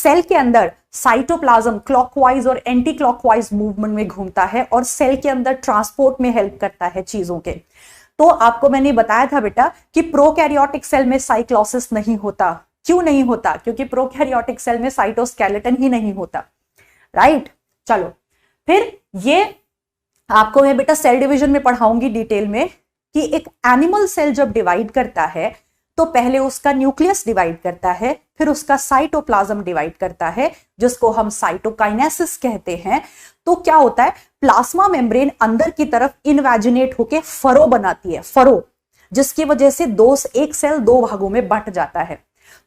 Cell के अंदर cytoplasm clockwise और एंटी क्लॉकवाइज मूवमेंट में घूमता है और सेल के अंदर ट्रांसपोर्ट में हेल्प करता है चीजों के। तो आपको मैंने बताया था बेटा कि प्रोकैरियोटिक सेल में साइक्लोसिस नहीं होता। क्यों नहीं होता? क्योंकि प्रोकैरियोटिक सेल में साइटोस्केलेटन ही नहीं होता, राइट। चलो फिर ये आपको मैं बेटा सेल डिवीजन में पढ़ाऊंगी डिटेल में कि एक एनिमल सेल जब डिवाइड करता है तो पहले उसका न्यूक्लियस डिवाइड करता है, फिर उसका साइटोप्लाज्म डिवाइड करता है, जिसको हम साइटोकाइनेसिस कहते हैं। तो क्या होता है, प्लाज्मा मेम्ब्रेन अंदर की तरफ इनवेजिनेट होके फरो बनाती है, फरो, जिसकी वजह से एक सेल दो भागों में बंट जाता है।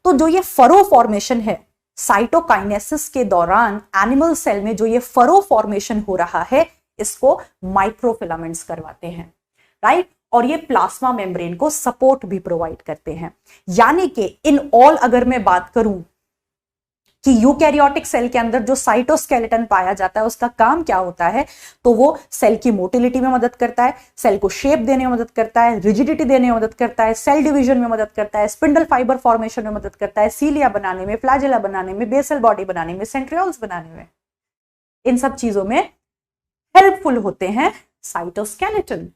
तो जो ये फरो फॉर्मेशन है साइटोकाइनेसिस के दौरान एनिमल सेल में, जो ये फरो फॉर्मेशन हो रहा है, इसको माइक्रोफिलामेंट्स करवाते हैं, राइट। और ये प्लाज्मा मेम्ब्रेन को सपोर्ट भी प्रोवाइड करते हैं। यानी कि इन ऑल अगर मैं बात करूं कि यूकैरियोटिक सेल के अंदर जो साइटोस्केलेटन पाया जाता है उसका काम क्या होता है, तो वो सेल की मोटिलिटी में मदद करता है, सेल को शेप देने में मदद करता है, रिजिडिटी देने में मदद करता है, सेल डिवीजन में मदद करता है, स्पिंडल फाइबर फॉर्मेशन में मदद करता है, सीलिया बनाने में, फ्लैजेला बनाने में, बेसल बॉडी बनाने में, सेंट्रियोल्स बनाने में, इन सब चीजों में हेल्पफुल होते हैं साइटोस्केलेटन।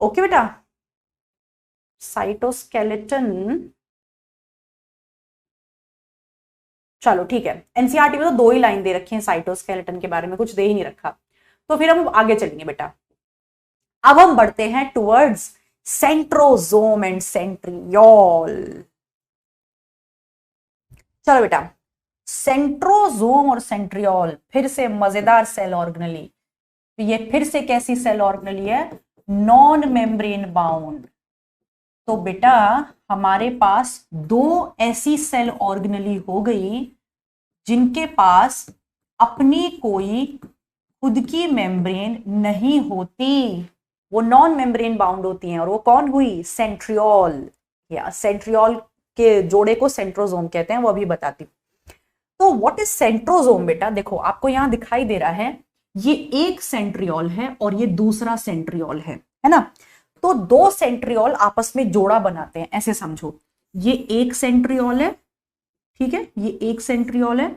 ओके बेटा, साइटोस्केलेटन। चलो ठीक है, एनसीईआरटी में तो 2 ही लाइन दे रखी है साइटोस्केलेटन के बारे में, कुछ दे ही नहीं रखा। तो फिर हम आगे चलेंगे बेटा। अब हम बढ़ते हैं टुवर्ड्स सेंट्रोसोम एंड सेंट्रियोल। चलो बेटा, सेंट्रोसोम और सेंट्रियोल फिर से मजेदार सेल ऑर्गेनेली। ये फिर से कैसी सेल ऑर्गेनेली है? Non membrane bound. तो बेटा हमारे पास 2 ऐसी सेल ऑर्गेनेली हो गई जिनके पास अपनी कोई खुद की मेम्ब्रेन नहीं होती, वो नॉन मेम्ब्रेन बाउंड होती हैं। और वो कौन हुई? सेंट्रियोल, या सेंट्रियोल के जोड़े को सेंट्रोसोम कहते हैं, वो अभी बताती हूं। तो व्हाट इज सेंट्रोसोम बेटा? देखो आपको यहां दिखाई दे रहा है, ये एक सेंट्रियोल है और ये दूसरा सेंट्रियोल है ना। तो 2 सेंट्रियोल आपस में जोड़ा बनाते हैं, ऐसे समझो। ये एक सेंट्रियोल है, ठीक है, ये एक सेंट्रियोल है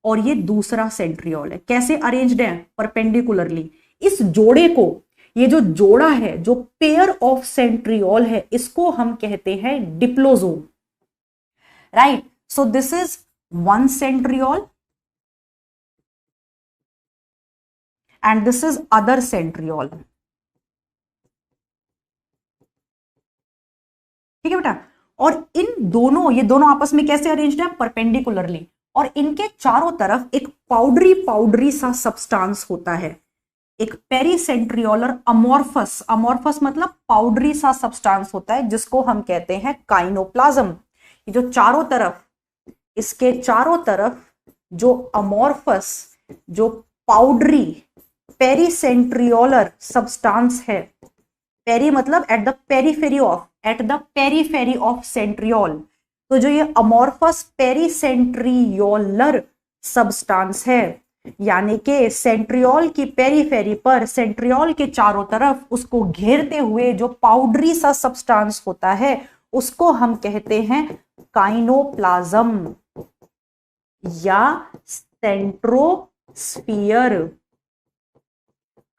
और ये दूसरा सेंट्रियोल है। कैसे अरेंज्ड है? परपेंडिकुलरली। इस जोड़े को, ये जो जोड़ा है, जो पेयर ऑफ सेंट्रियोल है, इसको हम कहते हैं diplosome, right. So this is 1 centriole and this is other centriole। ठीक है बेटा। और इन दोनों, ये दोनों आपस में कैसे अरेंज्ड है? परपेंडिकुलरली। और इनके चारों तरफ एक पाउडरी पाउडरी सा सब्सटेंस होता है, एक पेरीसेंट्रियोलर अमोर्फस, अमोर्फस मतलब पाउडरी सा सब्सटेंस होता है, जिसको हम कहते हैं काइनोप्लाज्म। ये जो चारों तरफ, इसके चारों तरफ जो अमोर्फस, जो पाउडरी पेरीसेंट्रियोलर सब्सटेंस है, पेरी मतलब at the periphery of, at the periphery of centriole. तो जो ये अमोर्फस पेरीसेंट्रियोलर सब्सटेंस है, यानी कि सेंट्रियोल की पेरीफेरी पर, सेंट्रियोल के चारों तरफ उसको घेरते हुए जो पाउडरी सा सब्सटेंस होता है, उसको हम कहते हैं काइनोप्लाज्म या सेंट्रोस्फियर।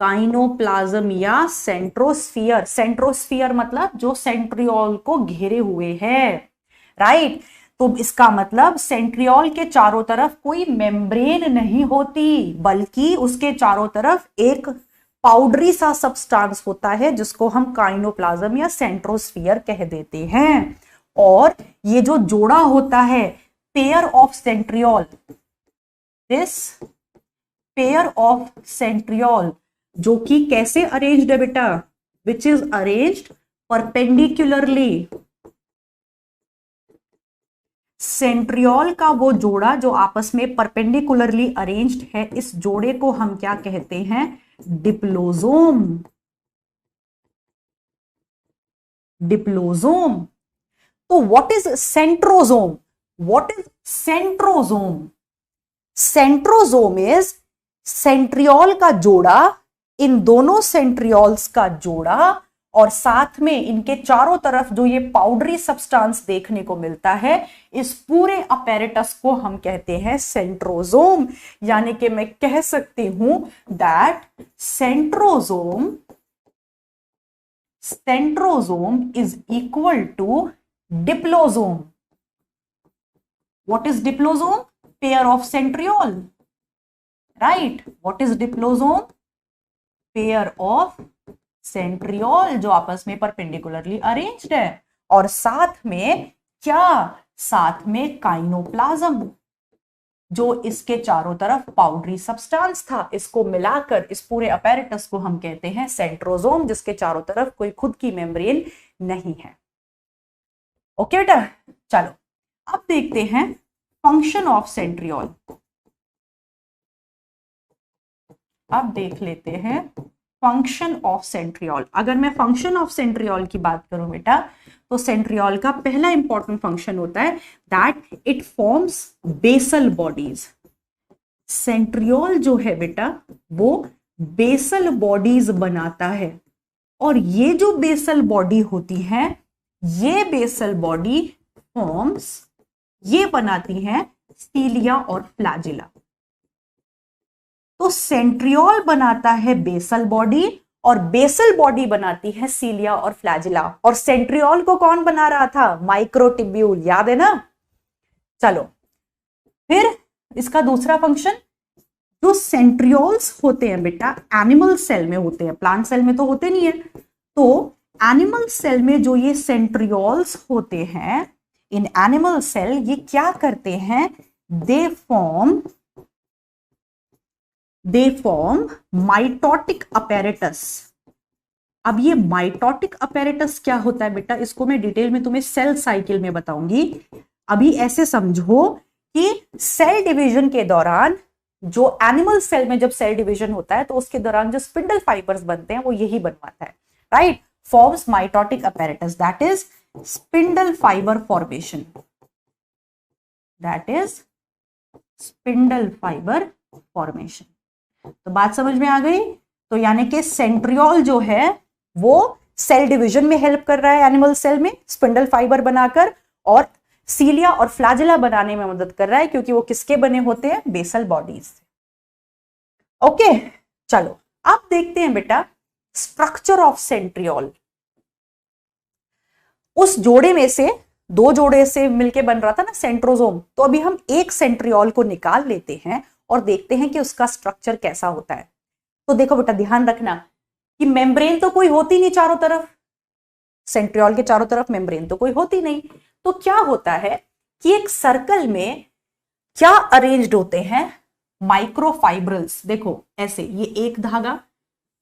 काइनोप्लाज्म या सेंट्रोस्फियर। सेंट्रोस्फियर मतलब जो सेंट्रियोल को घेरे हुए है, राइट। तो इसका मतलब सेंट्रियोल के चारों तरफ कोई मेम्ब्रेन नहीं होती, बल्कि उसके चारों तरफ एक पाउडरी सा सब्सटेंस होता है, जिसको हम काइनोप्लाज्म या सेंट्रोस्फियर कह देते हैं। और ये जो जोड़ा होता है, pair of centriole, this pair of centriole, जो कि कैसे अरेंज्ड है बेटा? Which is arranged perpendicularly. Centriole का वो जोड़ा जो आपस में परपेंडिकुलरली अरेंज्ड है, इस जोड़े को हम क्या कहते हैं? डिप्लोसोम। डिप्लोसोम। तो what is centrosome? What is centrosome? Centrosome is centriole का जोड़ा, इन दोनों सेंट्रियोल्स का जोड़ा, और साथ में इनके चारों तरफ जो ये पाउडरी सब्सटेंस देखने को मिलता है, इस पूरे अपैरेटस को हम कहते हैं सेंट्रोसोम। यानी कि मैं कह सकती हूं that centrosome is equal to diplosome. What is diplosome? Pair of centriole. Right? What is diplosome? Pair of centriole जो आपस में परपेंडिकुलरली अरेंज्ड है। और साथ में क्या? साथ में काइनोप्लाज्म, जो इसके चारों तरफ पाउडरी सब्सटेंस था, इसको मिलाकर इस पूरे अपैरेटस को हम कहते हैं सेंट्रोसोम, जिसके चारों तरफ कोई खुद की मेम्ब्रेन नहीं है। ओके बेटा, चलो अब देखते हैं फंक्शन ऑफ सेंट्रियोल। अब देख लेते हैं फंक्शन ऑफ सेंट्रियोल। अगर मैं फंक्शन ऑफ सेंट्रियोल की बात करूं बेटा, तो सेंट्रियोल का पहला इंपॉर्टेंट फंक्शन होता है that it forms basal bodies. Centriole जो है बेटा वो बेसल बॉडीज बनाता है, और ये जो बेसल बॉडी होती है, ये बेसल बॉडी फॉर्म्स, ये बनाती हैं सीलिया और फ्लैजिला। तो सेंट्रियोल बनाता है बेसल बॉडी, और बेसल बॉडी बनाती है सीलिया और फ्लैजिला। और सेंट्रियोल को कौन बना रहा था? माइक्रोटिब्यूल, याद है ना? चलो फिर इसका दूसरा फंक्शन, जो सेंट्रियोल्स होते हैं बेटा एनिमल सेल में होते हैं, प्लांट सेल में तो होते नहीं है। तो एनिमल सेल में जो ये सेंट्रियोल्स होते हैं, इन एनिमल सेल ये क्या करते हैं? They form mitotic apparatus. अब ये माइटोटिक अपैरेटस क्या होता है बेटा, इसको मैं डिटेल में तुम्हें सेल साइकिल में बताऊंगी। अभी ऐसे समझो कि सेल डिवीजन के दौरान, जो एनिमल सेल में जब सेल डिवीजन होता है, तो उसके दौरान जो स्पिंडल फाइबर्स बनते हैं वो यही बनवाता है, right? Forms mitotic apparatus, that is spindle fiber formation. That is spindle fiber formation. तो बात समझ में आ गई? तो यानी कि सेंट्रियोल जो है वो सेल डिवीजन में हेल्प कर रहा है एनिमल सेल में, स्पिंडल फाइबर बनाकर, और सीलिया और फ्लैजिला बनाने में मदद कर रहा है, क्योंकि वो किसके बने होते हैं? Basal bodies. ओके, चलो अब देखते हैं बेटा स्ट्रक्चर ऑफ सेंट्रियोल। उस जोड़े में से, दो जोड़े से मिलके बन रहा था ना सेंट्रोसोम, तो अभी हम एक सेंट्रियोल को निकाल लेते हैं और देखते हैं कि उसका स्ट्रक्चर कैसा होता है। तो देखो बेटा, ध्यान रखना कि मेम्ब्रेन तो कोई होती नहीं चारों तरफ, सेंट्रियोल के चारों तरफ मेम्ब्रेन तो कोई होती नहीं। तो क्या होता है कि एक सर्कल में क्या अरेंज्ड होते हैं? माइक्रोफाइब्रल्स। देखो ऐसे, ये एक धागा,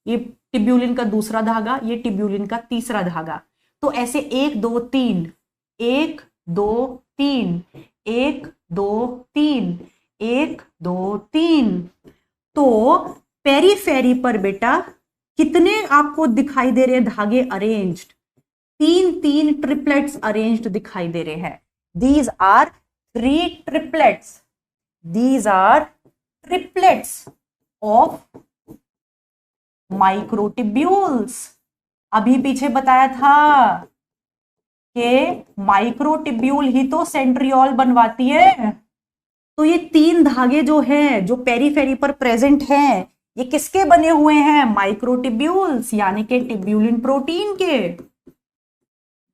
ये टिब्यूलिन का दूसरा धागा, ये टिब्यूलिन का तीसरा धागा। तो ऐसे 1 2 3, 1 2 3, 1 2 3, 1 2 3। तो पेरीफेरी पर बेटा कितने आपको दिखाई दे रहे हैं धागे अरेंज्ड? 3 ट्रिपलेट्स अरेंज्ड दिखाई दे रहे हैं। These are 3 triplets, these are triplets of microtubules. अभी पीछे बताया था कि माइक्रोटिब्यूल ही तो सेंट्रियोल बनवाती है। तो ये 3 धागे जो हैं, जो पेरीफेरी पर प्रेजेंट हैं, ये किसके बने हुए हैं? माइक्रोटिब्यूल्स, यानी कि टिब्यूलिन प्रोटीन के,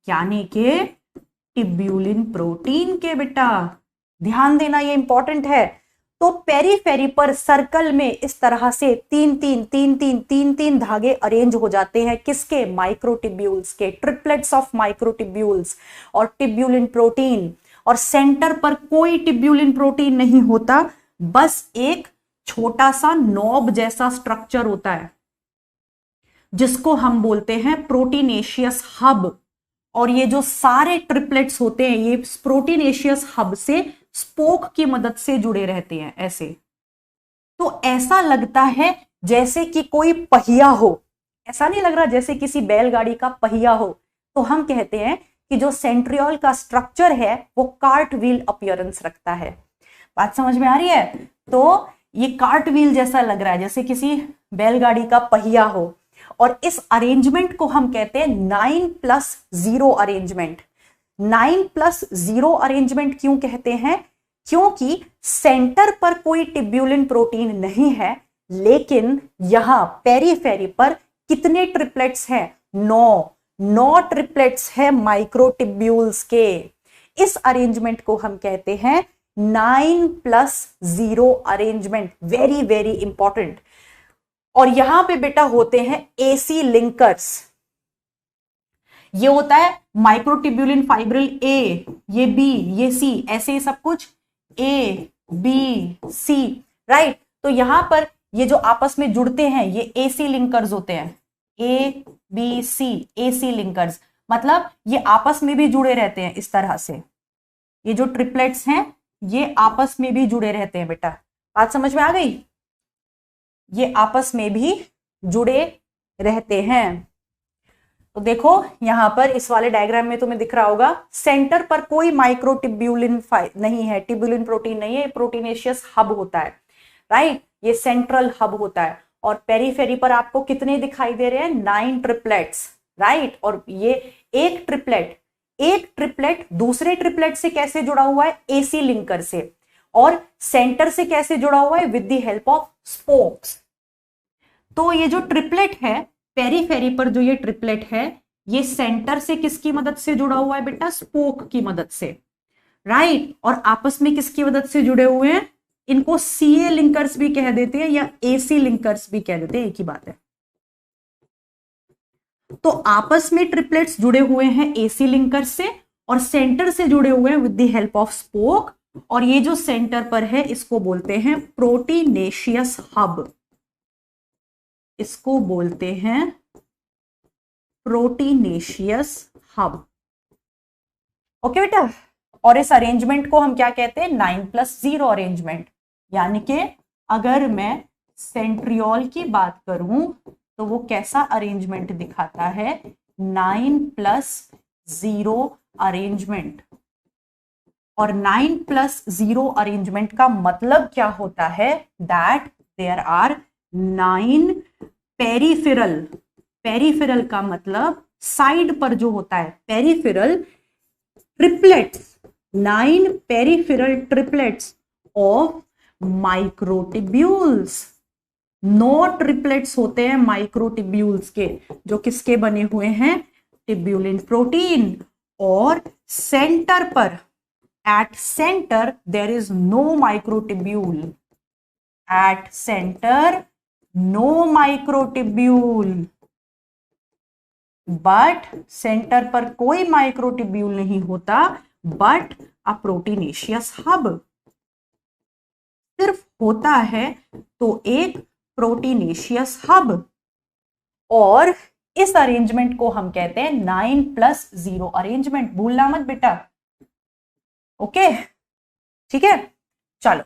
यानी कि टिब्यूलिन प्रोटीन के। बेटा ध्यान देना, ये इंपॉर्टेंट है। तो पेरीफेरी पर सर्कल में इस तरह से 3 धागे अरेंज हो जाते हैं, किसके? माइक्रोटिब्यूल्स के, ट्रिपलेट्स ऑफ माइक्रोटिब्यूल्स और टिब्यूलिन प्रोटीन। और सेंटर पर कोई टिब्यूलिन प्रोटीन नहीं होता, बस एक छोटा सा नॉब जैसा स्ट्रक्चर होता है, जिसको हम बोलते हैं प्रोटीनेशियस हब। और ये जो सारे ट्रिपलेट्स होते हैं, ये प्रोटीनेशियस हब से स्पोक की मदद से जुड़े रहते हैं ऐसे। तो ऐसा लगता है जैसे कि कोई पहिया हो, ऐसा नहीं लग रहा जैसे किसी बैलगाड़ी का पहिया हो। तो हम कहते हैं कि जो सेंट्रियोल का स्ट्रक्चर है वो कार्ट व्हील अपीयरेंस रखता है। बात समझ में आ रही है? तो ये कार्ट व्हील जैसा लग रहा है, जैसे किसी बैलगाड़ी का पहिया हो। और इस अरेंजमेंट को हम कहते हैं 9+0 अरेंजमेंट। 9+0 अरेंजमेंट क्यों कहते हैं? क्योंकि सेंटर पर कोई टिब्यूलिन प्रोटीन नहीं है, लेकिन यहां पेरीफेरी पर कितने ट्रिपलेट्स हैं? 9 ट्रिपलेट्स है माइक्रोटिब्यूल्स के। इस अरेंजमेंट को हम कहते हैं 9+0 अरेंजमेंट। Very very important. और यहां पे बेटा होते हैं एसी लिंकर्स। ये होता है माइक्रोटिब्यूलिन फाइब्रिल ए, ये बी, ये सी, ऐसे ही सब कुछ ए बी सी, राइट। तो यहां पर ये जो आपस में जुड़ते हैं ये एसी लिंकर्स होते हैं, A B C, AC linkers. मतलब ये आपस में भी जुड़े रहते हैं इस तरह से। ये जो ट्रिपलेट्स हैं ये आपस में भी जुड़े रहते हैं बेटा। बात समझ में आ गई? ये आपस में भी जुड़े रहते हैं। तो देखो यहां पर इस वाले डायग्राम में तुम्हें दिख रहा होगा, सेंटर पर कोई माइक्रोटिब्यूलिन नहीं है, टिब्यूलिन प्रोटीन नहीं है, प्रोटीनेशियस हब होता है, राइट। ये सेंट्रल हब होता है। और पेरीफेरी पर आपको कितने दिखाई दे रहे हैं? 9 ट्रिपलेट्स, राइट। और ये एक ट्रिपलेट दूसरे ट्रिपलेट से कैसे जुड़ा हुआ है? एसी लिंकर से। और सेंटर से कैसे जुड़ा हुआ है? With the help of spokes. तो ये जो ट्रिपलेट है, पेरीफेरी पर जो ये ट्रिपलेट है, ये सेंटर से किसकी मदद से जुड़ा हुआ है बेटा? स्पोक की मदद से, राइट। और आपस में किसकी मदद से जुड़े हुए हैं? इनको सीए लिंकर्स भी कह देते हैं या एसी लिंकर्स भी कह देते हैं, एक ही बात है। तो आपस में ट्रिपलेट्स जुड़े हुए हैं एसी लिंकर्स से, और सेंटर से जुड़े हुए हैं with the help of spoke. और ये जो सेंटर पर है इसको बोलते हैं प्रोटीनेशियस हब। इसको बोलते हैं प्रोटीनेशियस हब। ओके बेटा। और इस अरेंजमेंट को हम क्या कहते हैं? 9+0 अरेंजमेंट। यानी कि अगर मैं सेंट्रियोल की बात करूं तो वो कैसा अरेंजमेंट दिखाता है? 9+0 अरेंजमेंट। और 9+0 अरेंजमेंट का मतलब क्या होता है? That there are 9 peripheral. Peripheral का मतलब साइड पर जो होता है, peripheral triplets, 9 peripheral triplets of microtubules. 9 triplets होते हैं माइक्रोटिब्यूल्स के, जो किसके बने हुए हैं? Tubulin protein. और सेंटर पर, at centre there is no microtubule. At centre no microtubule. But centre पर कोई माइक्रोटिब्यूल नहीं होता, बट अ प्रोटीनेशियस हब सिर्फ होता है तो एक प्रोटीनेशियस हब। और इस अरेंजमेंट को हम कहते हैं 9+0 अरेंजमेंट। भूलना मत बेटा, ओके, ठीक है। चलो,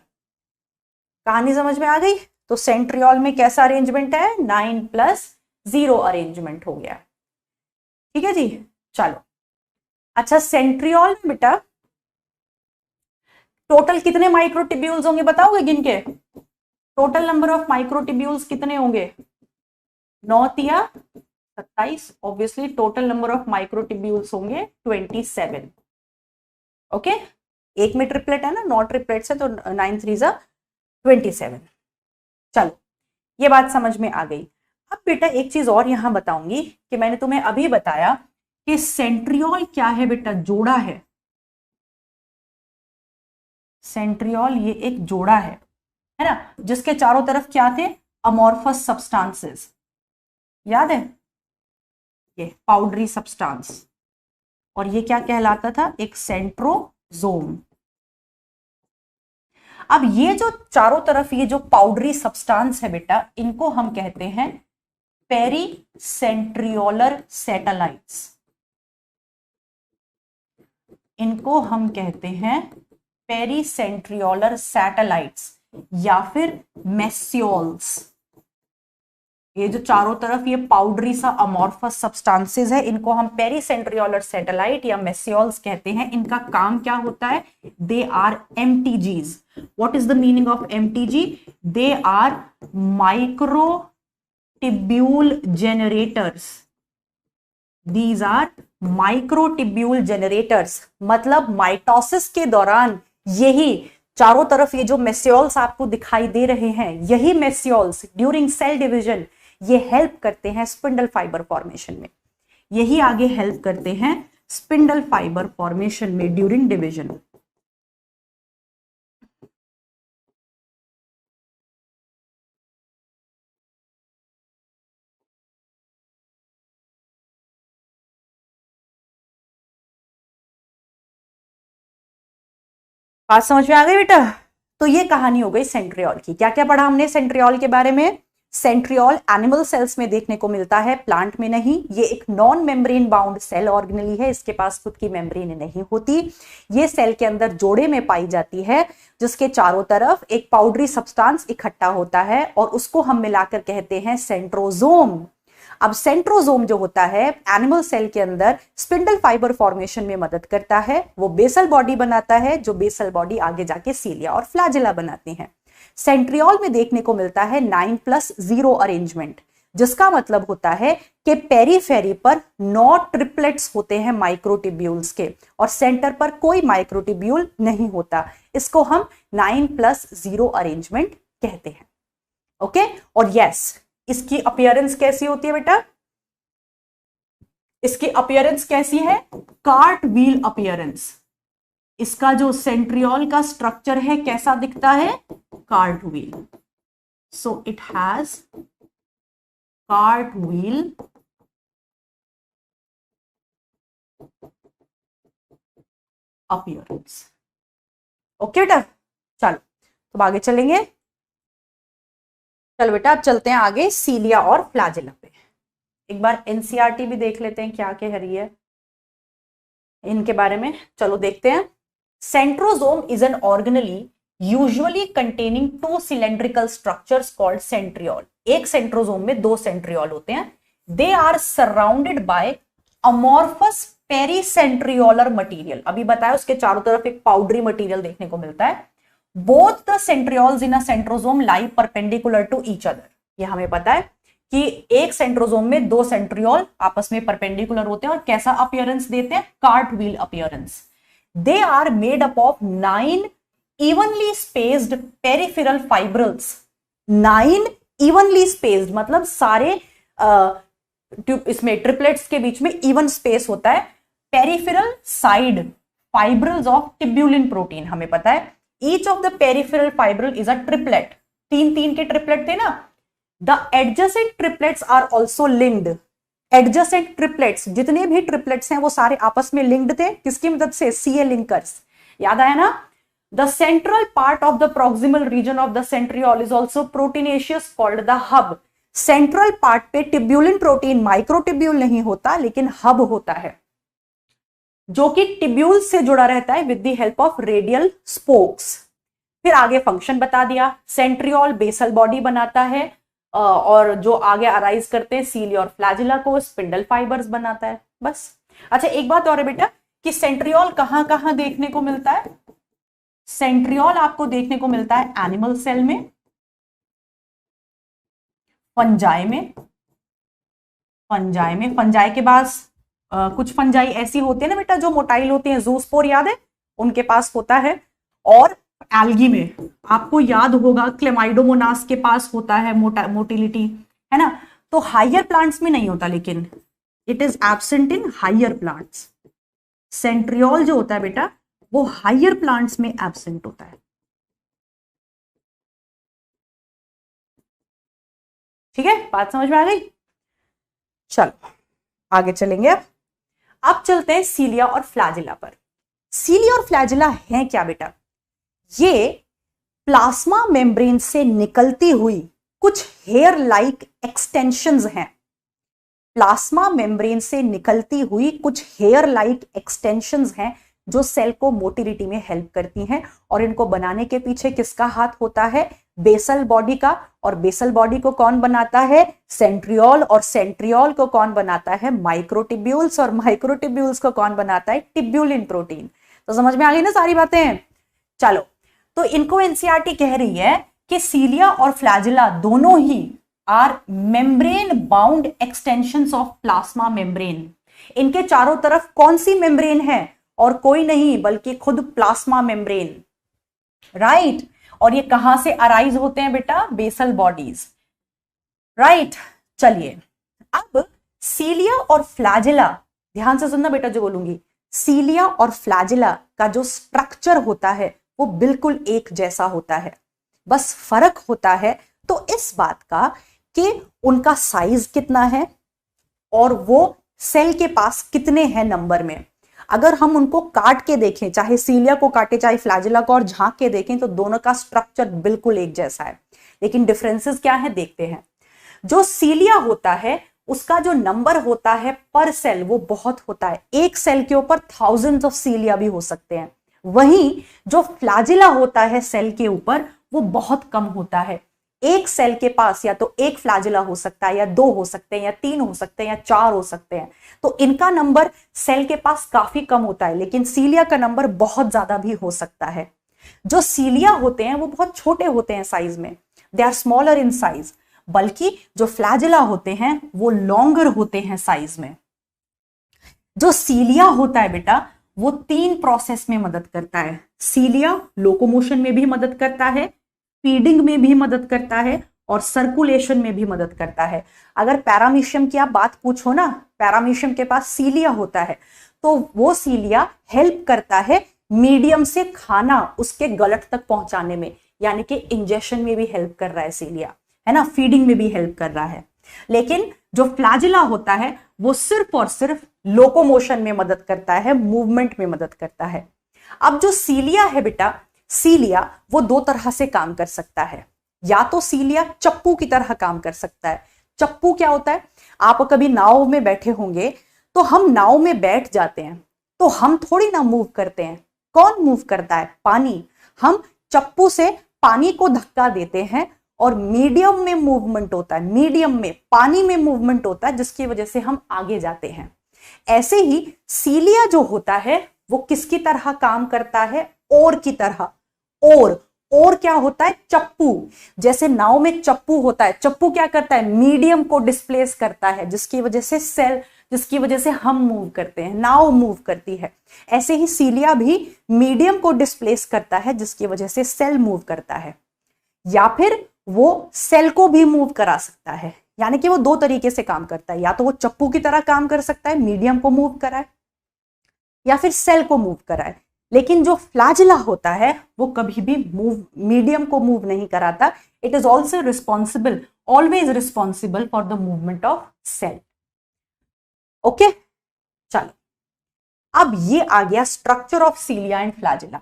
कहानी समझ में आ गई? तो सेंट्रियोल में कैसा अरेंजमेंट है? 9+0 अरेंजमेंट हो गया, ठीक है जी। चलो, अच्छा, सेंट्रियोल में बेटा टोटल कितने माइक्रोटिब्यूल्स होंगे बताओगे गिन के? टोटल नंबर ऑफ माइक्रोटिब्यूल्स कितने होंगे? 9 या 27। Obviously total number of microtubules होंगे 27। ओके, एक में ट्रिपलेट है ना, 9 ट्रिपलेट्स है तो 9 3 27। चलो, ये बात समझ में आ गई। अब बेटा एक चीज और यहां बताऊंगी कि मैंने तुम्हें अभी बताया कि सेंट्रियोल क्या है बेटा? जोड़ा है। सेंट्रियोल ये एक जोड़ा है ना, जिसके चारों तरफ क्या थे? Amorphous substances. याद है? ये पाउडरी सब्सटेंस। और ये क्या कहलाता था? एक सेंट्रोजोम। अब ये जो चारों तरफ ये जो पाउडरी सब्सटेंस है बेटा, इनको हम कहते हैं पेरीसेंट्रियोलर सैटेलाइट्स। इनको हम कहते हैं पेरीसेंट्रियोलर सैटेलाइट्स या फिर मेसियोल्स। ये जो चारों तरफ ये पाउडरी सा अमॉर्फस सब्सटेंसेस है, इनको हम पेरीसेंट्रियोलर सैटेलाइट या मेसियोल्स कहते हैं। इनका काम क्या होता है? They are MTGs. What is the meaning of MTG? They are micro microtubule generators, these are microtubule generators, मतलब माइटोसिस के दौरान यही चारों तरफ ये जो मेसियोल्स आपको दिखाई दे रहे हैं, यही मेसियोल्स ड्यूरिंग सेल डिवीजन ये हेल्प करते हैं स्पिंडल फाइबर फॉर्मेशन में, यही आगे हेल्प करते हैं स्पिंडल फाइबर फॉर्मेशन में ड्यूरिंग डिवीजन। बात समझ में आ गई बेटा? तो ये कहानी हो गई सेंट्रियोल की। क्या क्या पढ़ा हमने सेंट्रियोल के बारे में? सेंट्रियोल एनिमल सेल्स में देखने को मिलता है, प्लांट में नहीं। ये एक non membrane bound cell organelle है, इसके पास खुद की मेम्ब्रेन नहीं होती। ये सेल के अंदर जोड़े में पाई जाती है, जिसके चारों तरफ एक पाउडरी सब्सटेंस इकट्ठा होता है और उसको हम मिलाकर कहते हैं सेंट्रोजोम। अब सेंट्रोजोम जो होता है एनिमल सेल के अंदर स्पिंडल फाइबर फॉर्मेशन में मदद करता है, वो बेसल बॉडी बनाता है, जो बेसल बॉडी आगे जाके सीलिया और फ्लैजिला बनाती हैं। सेंट्रियोल में देखने को मिलता है 9+0 अरेंजमेंट, जिसका मतलब होता है कि पेरीफेरी पर 9 ट्रिपलेट्स होते हैं माइक्रोटिब्यूल्स के, और सेंटर पर कोई माइक्रोटिब्यूल नहीं होता। इसको हम 9+0 अरेंजमेंट कहते हैं। ओके, और यस, इसकी अपीयरेंस कैसी होती है बेटा? इसकी अपीयरेंस कैसी है? Cart wheel appearance. इसका जो सेंट्रियोल का स्ट्रक्चर है कैसा दिखता है? Cart wheel. So it has cart wheel appearance. Okay बेटा, चलो तो आगे चलेंगे। चलो बेटा अब चलते हैं आगे सीलिया और फ्लैजिला पे। एक बार एनसीईआरटी भी देख लेते हैं क्या कह रही है इनके बारे में। चलो देखते हैं। Centrosome is an organelle usually containing 2 cylindrical structures called centriole. एक सेंट्रोजोम में 2 सेंट्रियोल होते हैं। They are surrounded by amorphous pericentriolar material. अभी बताया उसके चारों तरफ एक पाउडरी मटेरियल देखने को मिलता है। Both the centrioles in a centrosome lie perpendicular to each other। ये हमें पता है कि एक सेंट्रोजोम में 2 सेंट्रियोल आपस में परपेंडिकुलर होते हैं और कैसा अपीयरेंस देते हैं? Cart wheel appearance. They are made up of 9 evenly spaced peripheral fibrils. 9 evenly spaced मतलब सारे इसमें ट्रिपलेट्स के बीच में इवन स्पेस होता है। Peripheral side fibrils of टिब्यूलिन protein, हमें पता है each of the peripheral fibril is a triplet। 3 के ट्रिपलेट थे ना। the adjacent triplets are also linked। adjacent triplets जितने भी ट्रिपलेट्स हैं वो सारे आपस में लिंक्ड थे, किसकी मदद से? CA linkers। याद आया ना? the central part of the proximal region of the centriole is also proteinaceous called the hub। Central part पे टिब्यूलिन प्रोटीन माइक्रोटिब्यूल नहीं होता लेकिन हब होता है, जो कि टिब्यूल से जुड़ा रहता है with the help of radial spokes. फिर आगे फंक्शन बता दिया। सेंट्रियोल बेसल बॉडी बनाता है और जो आगे अराइज करते हैं सीलिया और फ्लैजिला को स्पिंडल फाइबर्स बनाता है। बस। अच्छा एक बात और है बेटा कि सेंट्रियोल कहां कहां देखने को मिलता है? सेंट्रियोल आपको देखने को मिलता है एनिमल सेल में, फंजाई में। फंजाई के पास कुछ फंजाई ऐसी होती है ना बेटा जो मोटाइल होती हैं, जूस्पोर याद है? उनके पास होता है। और एल्गी में आपको याद होगा क्लेमाइडोमोनास के पास होता है मोटिलिटी, है ना? तो हायर प्लांट्स में नहीं होता, लेकिन it is absent in higher plants. Centriole जो होता है बेटा वो हायर प्लांट्स में एब्सेंट होता है। ठीक है, बात समझ में आ गई? चलो आगे चलेंगे। अब चलते हैं सीलिया और फ्लैजिला पर। सीलिया और फ्लैजिला हैं क्या बेटा? ये प्लाज्मा मेम्ब्रेन से निकलती हुई कुछ हेयर लाइक एक्सटेंशंस हैं। प्लाज्मा मेम्ब्रेन से निकलती हुई कुछ हेयर लाइक एक्सटेंशंस हैं जो सेल को मोटिलिटी में हेल्प करती हैं, और इनको बनाने के पीछे किसका हाथ होता है? बेसल बॉडी का। और बेसल बॉडी को कौन बनाता है? सेंट्रियोल। और सेंट्रियोल को कौन बनाता है? माइक्रोटिब्यूल्स। और माइक्रोटिब्यूल्स को कौन बनाता है? टिब्यूलिन प्रोटीन। तो समझ में आ गई ना सारी बातें? चलो, तो इनको एनसीईआरटी कह रही है कि सीलिया और फ्लैजिला दोनों ही are membrane bound extensions of plasma membrane. इनके चारों तरफ कौन सी मेम्ब्रेन है? और कोई नहीं बल्कि खुद प्लाज्मा मेम्ब्रेन, राइट। और ये कहां से अराइज होते हैं बेटा? Basal bodies, right. चलिए, अब सीलिया और फ्लैजिला, ध्यान से सुनना बेटा जो बोलूंगी, सीलिया और फ्लैजिला का जो स्ट्रक्चर होता है वो बिल्कुल एक जैसा होता है, बस फर्क होता है तो इस बात का कि उनका साइज कितना है और वो सेल के पास कितने हैं नंबर में। अगर हम उनको काट के देखें, चाहे सीलिया को काटे चाहे फ्लैजिला को, और झांक के देखें तो दोनों का स्ट्रक्चर बिल्कुल एक जैसा है, लेकिन डिफरेंसेस क्या है देखते हैं। जो सीलिया होता है उसका जो नंबर होता है पर सेल वो बहुत होता है, एक सेल के ऊपर थाउजेंड्स ऑफ सीलिया भी हो सकते हैं। वहीं जो फ्लैजिला होता है सेल के ऊपर वो बहुत कम होता है, एक सेल के पास या तो एक फ्लैजिला हो सकता है, या दो हो सकते हैं, या तीन हो सकते हैं, या चार हो सकते हैं। तो इनका नंबर सेल के पास काफी कम होता है, लेकिन सीलिया का नंबर बहुत ज्यादा भी हो सकता है। जो सीलिया होते हैं वो बहुत छोटे होते हैं साइज में, they are smaller in size, बल्कि जो फ्लैजिला होते हैं वो लॉन्गर होते हैं साइज में। जो सीलिया होता है बेटा वो तीन प्रोसेस में मदद करता है। सीलिया लोकोमोशन में भी मदद करता है, फीडिंग में भी मदद करता है, और सर्कुलेशन में भी मदद करता है। अगर पैरामीशियम की आप बात पूछो ना, पैरामीशियम के पास सीलिया होता है तो वो सीलिया हेल्प करता है मीडियम से खाना उसके गलट तक पहुंचाने में, यानी कि इंजेक्शन में भी हेल्प कर रहा है सीलिया, है ना, फीडिंग में भी हेल्प कर रहा है। लेकिन जो फ्लैजिला होता है वो सिर्फ और सिर्फ लोकोमोशन में मदद करता है, मूवमेंट में मदद करता है। अब जो सीलिया है बेटा, सीलिया वो दो तरह से काम कर सकता है। या तो सीलिया चप्पू की तरह काम कर सकता है। चप्पू क्या होता है? आप कभी नाव में बैठे होंगे तो हम नाव में बैठ जाते हैं तो हम थोड़ी ना मूव करते हैं, कौन मूव करता है? पानी। हम चप्पू से पानी को धक्का देते हैं और मीडियम में मूवमेंट होता है, मीडियम में पानी में मूवमेंट होता है, जिसकी वजह से हम आगे जाते हैं। ऐसे ही सीलिया जो होता है वो किसकी तरह काम करता है? ओर की तरह। और क्या होता है? चप्पू। जैसे नाव में चप्पू होता है, चप्पू क्या करता है? मीडियम को डिस्प्लेस करता है, जिसकी वजह से हम मूव करते हैं, नाव मूव करती है। ऐसे ही सीलिया भी मीडियम को डिस्प्लेस करता है, जिसकी वजह से सेल मूव करता है। या फिर वो सेल को भी मूव करा सकता है, यानी कि वो दो तरीके से काम करता है। या तो वो चप्पू की तरह काम कर सकता है, मीडियम को मूव कराए, या फिर सेल को मूव कराए। लेकिन जो फ्लैजिला होता है वो कभी भी मीडियम को मूव नहीं कराता। It is also responsible, always responsible for the movement of cell. Okay, चलो, अब ये आ गया structure of cilia and flagella.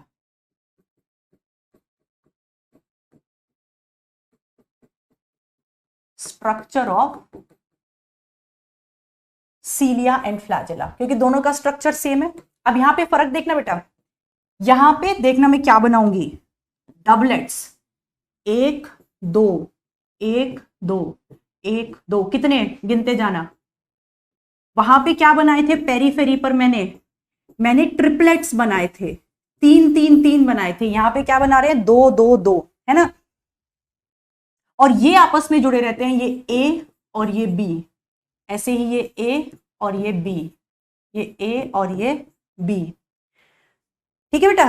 Structure of cilia and flagella, क्योंकि दोनों का स्ट्रक्चर सेम है। अब यहां पे फर्क देखना बेटा, यहां पे देखना मैं क्या बनाऊंगी, डबलेट्स, 1 2 1 2 1 2, कितने गिनते जाना। वहां पे क्या बनाए थे पेरीफेरी पर? मैंने ट्रिपलेट्स बनाए थे, 3 3 3 बनाए थे। यहां पे क्या बना रहे हैं? 2 2 2, है ना। और ये आपस में जुड़े रहते हैं, ये ए और ये बी, ऐसे ही ये ए और ये बी, ये ए और ये बी। ठीक है बेटा,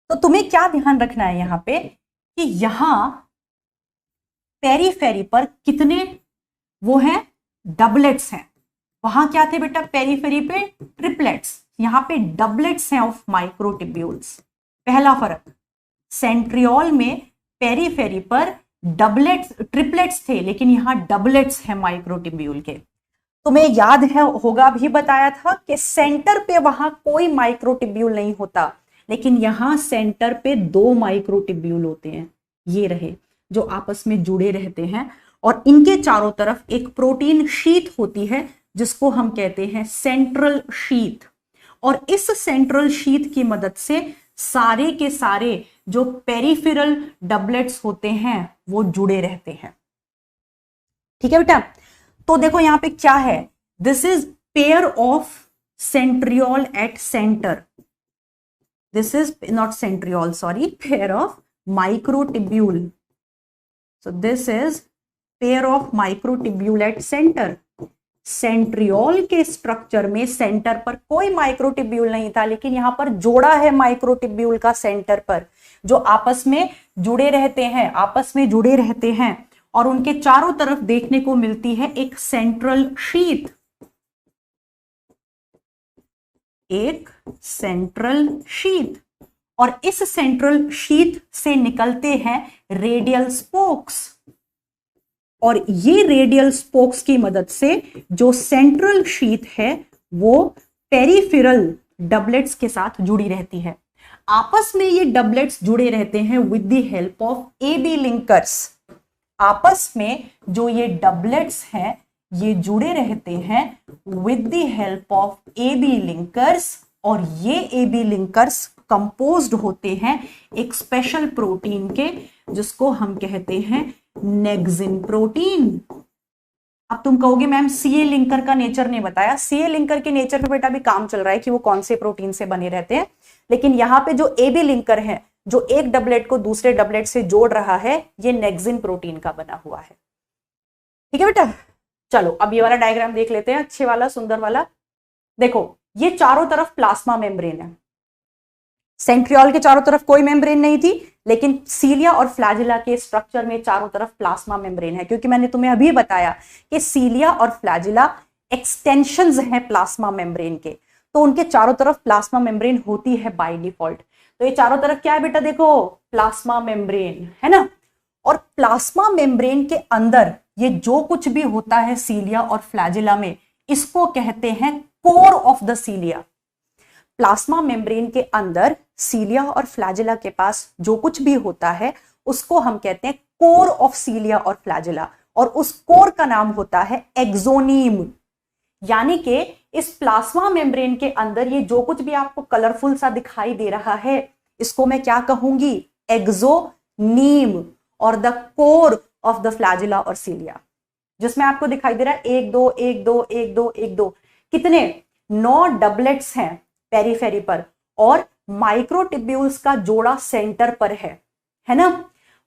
तो तुम्हें क्या ध्यान रखना है यहां पे कि यहां पेरीफेरी पर कितने वो हैं? डबलेट्स हैं। वहां क्या थे बेटा? पेरीफेरी पे ट्रिपलेट्स, यहां पे डबलेट्स हैं ऑफ माइक्रोट्यूब्यूल्स। पहला फर्क, सेंट्रियोल में पेरीफेरी पर डबलेट्स ट्रिपलेट्स थे, लेकिन यहां डबलेट्स हैं माइक्रोट्यूब्यूल के। तुम्हें याद है, होगा भी बताया था कि सेंटर पे वहां कोई माइक्रोट्यूब्यूल नहीं होता, लेकिन यहां सेंटर पे 2 माइक्रोट्यूब्यूल होते हैं, ये रहे, जो आपस में जुड़े रहते हैं। और इनके चारों तरफ एक प्रोटीन शीथ होती है जिसको हम कहते हैं सेंट्रल शीथ। और इस सेंट्रल शीथ की मदद से सारे के सारे जो पेरिफेरल डबलेट्स होते हैं वो जुड़े रहते हैं। ठीक है बेटा, तो देखो यहां पे क्या है, this is pair of centriole at centre, this is not centriole, sorry, pair of microtubule so this is pair of microtubule at centre. Centriole के स्ट्रक्चर में सेंटर पर कोई माइक्रोटिब्यूल नहीं था, लेकिन यहां पर जोड़ा है माइक्रोटिब्यूल का सेंटर पर, जो आपस में जुड़े रहते हैं और उनके चारों तरफ देखने को मिलती है एक सेंट्रल शीथ, और इस सेंट्रल शीथ से निकलते हैं रेडियल स्पोक्स, और ये रेडियल स्पोक्स की मदद से जो सेंट्रल शीथ है वो पेरिफेरल डबलेट्स के साथ जुड़ी रहती है। आपस में ये डबलेट्स जुड़े रहते हैं with the help of AB linkers. आपस में जो ये डबलेट्स हैं ये जुड़े रहते हैं with the help of AB linkers, और ये AB लिंकर्स कंपोज्ड होते हैं एक स्पेशल प्रोटीन के, जिसको हम कहते हैं नेक्सिन प्रोटीन। अब तुम कहोगे मैम CA लिंकर का नेचर नहीं बताया। CA लिंकर के नेचर पे बेटा भी काम चल रहा है कि वो कौन से प्रोटीन से बने रहते हैं, लेकिन यहाँ पे जो AB लिंकर है जो एक डबलेट को दूसरे डबलेट से जोड़ रहा है, ये नेक्सिन प्रोटीन का बना हुआ है। ठीक है बेटा, चलो अब ये वाला डायग्राम देख लेते हैं, अच्छे वाला सुंदर वाला। देखो ये चारों तरफ प्लाज्मा मेम्ब्रेन है। सेंट्रियोल के चारों तरफ कोई मेम्ब्रेन नहीं थी, लेकिन सीलिया और फ्लैजिला के स्ट्रक्चर में चारों तरफ प्लाज्मा मेम्ब्रेन है, क्योंकि मैंने तुम्हें अभी बताया कि सीलिया और फ्लैजिला एक्सटेंशंस हैं प्लाज्मा मेम्ब्रेन के, तो उनके चारों तरफ प्लाज्मा मेम्ब्रेन होती है बाय डिफॉल्ट। तो ये चारों तरफ क्या है बेटा, देखो प्लाज्मा मेम्ब्रेन है ना। और प्लाज्मा मेम्ब्रेन के अंदर ये जो कुछ भी होता है सीलिया और फ्लैजिला में, इसको कहते हैं core of the cilia. Plasma membrane के अंदर सीलिया और फ्लैजिला के पास जो कुछ भी होता है उसको हम कहते हैं कोर ऑफ सीलिया और फ्लैजिला, और उस कोर का नाम होता है एक्सोनीम। यानी कि इस प्लाज्मा मेम्ब्रेन के अंदर ये जो कुछ भी आपको कलरफुल सा दिखाई दे रहा है, इसको मैं क्या कहूंगी, एक्सोनीम, और the core of the flagella और सीलिया, जिसमें आपको दिखाई दे रहा है 1 2 1 2 1 2 1 2, कितने 9 डबलेट्स हैं पेरीफेरी पर, और माइक्रोटिब्यूल्स का जोड़ा सेंटर पर है ना।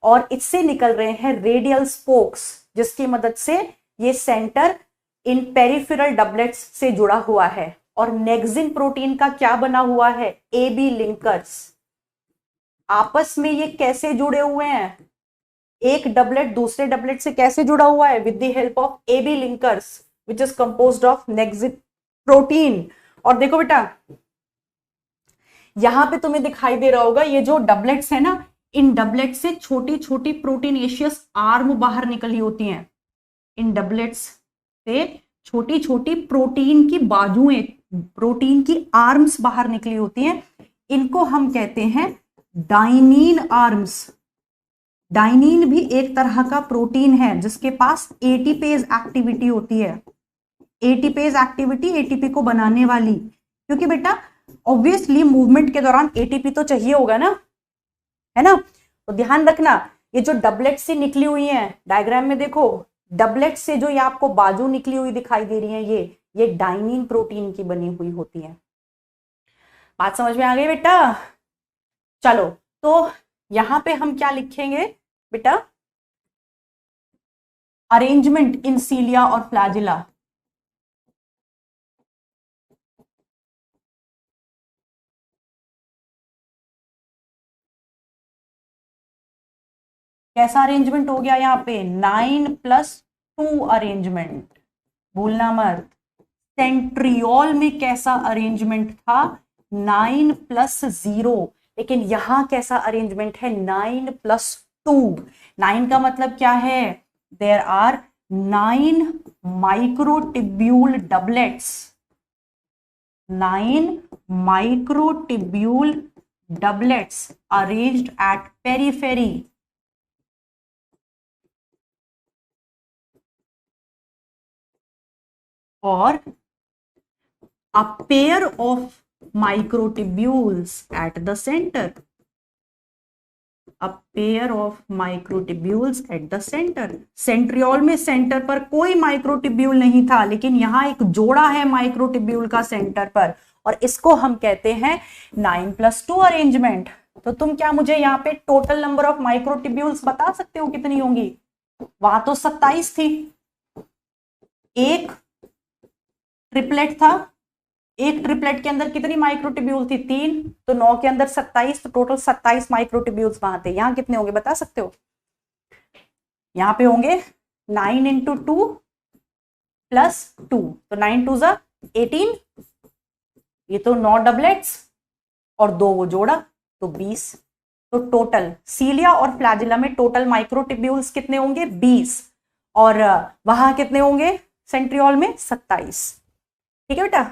और इससे निकल रहे हैं रेडियल स्पोक्स, जिसकी मदद से ये सेंटर इन पेरिफेरल डबलेट्स से जुड़ा हुआ है। और नेक्सिन प्रोटीन का क्या बना हुआ है, AB लिंकर्स। आपस में ये कैसे जुड़े हुए हैं, एक डबलेट दूसरे डबलेट से कैसे जुड़ा हुआ है, with the help of AB linkers which is composed of nexin protein. और देखो बेटा यहां पे तुम्हें दिखाई दे रहा होगा, ये जो डबलेट्स है ना, इन डबलेट से छोटी छोटी प्रोटीनेशियस आर्म बाहर निकली होती हैं। इन डबलेट्स से छोटी छोटी प्रोटीन की बाजुएं, प्रोटीन की आर्म्स बाहर निकली होती हैं। इनको हम कहते हैं डाइनीन आर्म्स। डाइनीन भी एक तरह का प्रोटीन है जिसके पास एटीपेज एक्टिविटी होती है। एटीपेज एक्टिविटी एटीपी को बनाने वाली, क्योंकि बेटा ऑब्वियसली मूवमेंट के दौरान एटीपी तो चाहिए होगा ना, है ना। तो ध्यान रखना, ये जो डबलेट से निकली हुई है, डायग्राम में देखो डबलेट से जो ये आपको बाजू निकली हुई दिखाई दे रही है, ये डाइनीन प्रोटीन की बनी हुई होती है। बात समझ में आ गई बेटा। चलो तो यहां पे हम क्या लिखेंगे बेटा, अरेंजमेंट इन सीलिया और फ्लैजिला। कैसा अरेंजमेंट हो गया यहाँ पे, 9+2 अरेंजमेंट, भूलना मत। सेंट्रियोल में कैसा अरेंजमेंट था, 9+0, लेकिन यहां कैसा अरेंजमेंट है, 9+2। 9 का मतलब क्या है, there are 9 microtubule doublets, 9 microtubule doublets arranged at periphery. और a pair of microtubules at the center, a pair of microtubules at the center। Centriole में सेंटर पर कोई माइक्रोटिब्यूल नहीं था, लेकिन यहां एक जोड़ा है माइक्रोटिब्यूल का सेंटर पर, और इसको हम कहते हैं 9+2 अरेंजमेंट। तो तुम क्या मुझे यहाँ पे टोटल नंबर ऑफ माइक्रोट्यूब्यूल्स बता सकते हो कितनी होंगी? वहां तो 27 थी, एक ट्रिपलेट था, एक ट्रिपलेट के अंदर कितनी माइक्रोट्यूब्यूल थी? 3, तो 9 के अंदर 27, तो टोटल 27 माइक्रोट्यूब्यूल्स वहां थे। यहाँ कितने होंगे बता सकते हो? यहाँ पे होंगे 9 इंटू 2 प्लस 2, तो 9 2 ज़ा 18, ये तो 9 डबलेट्स और 2 वो जोड़ा तो 20। तो टोटल सीलिया और फ्लैजिला में टोटल माइक्रोट्यूब्यूल्स कितने होंगे? 20, और वहां कितने होंगे सेंट्रियोल में? 27। ठीक है बेटा,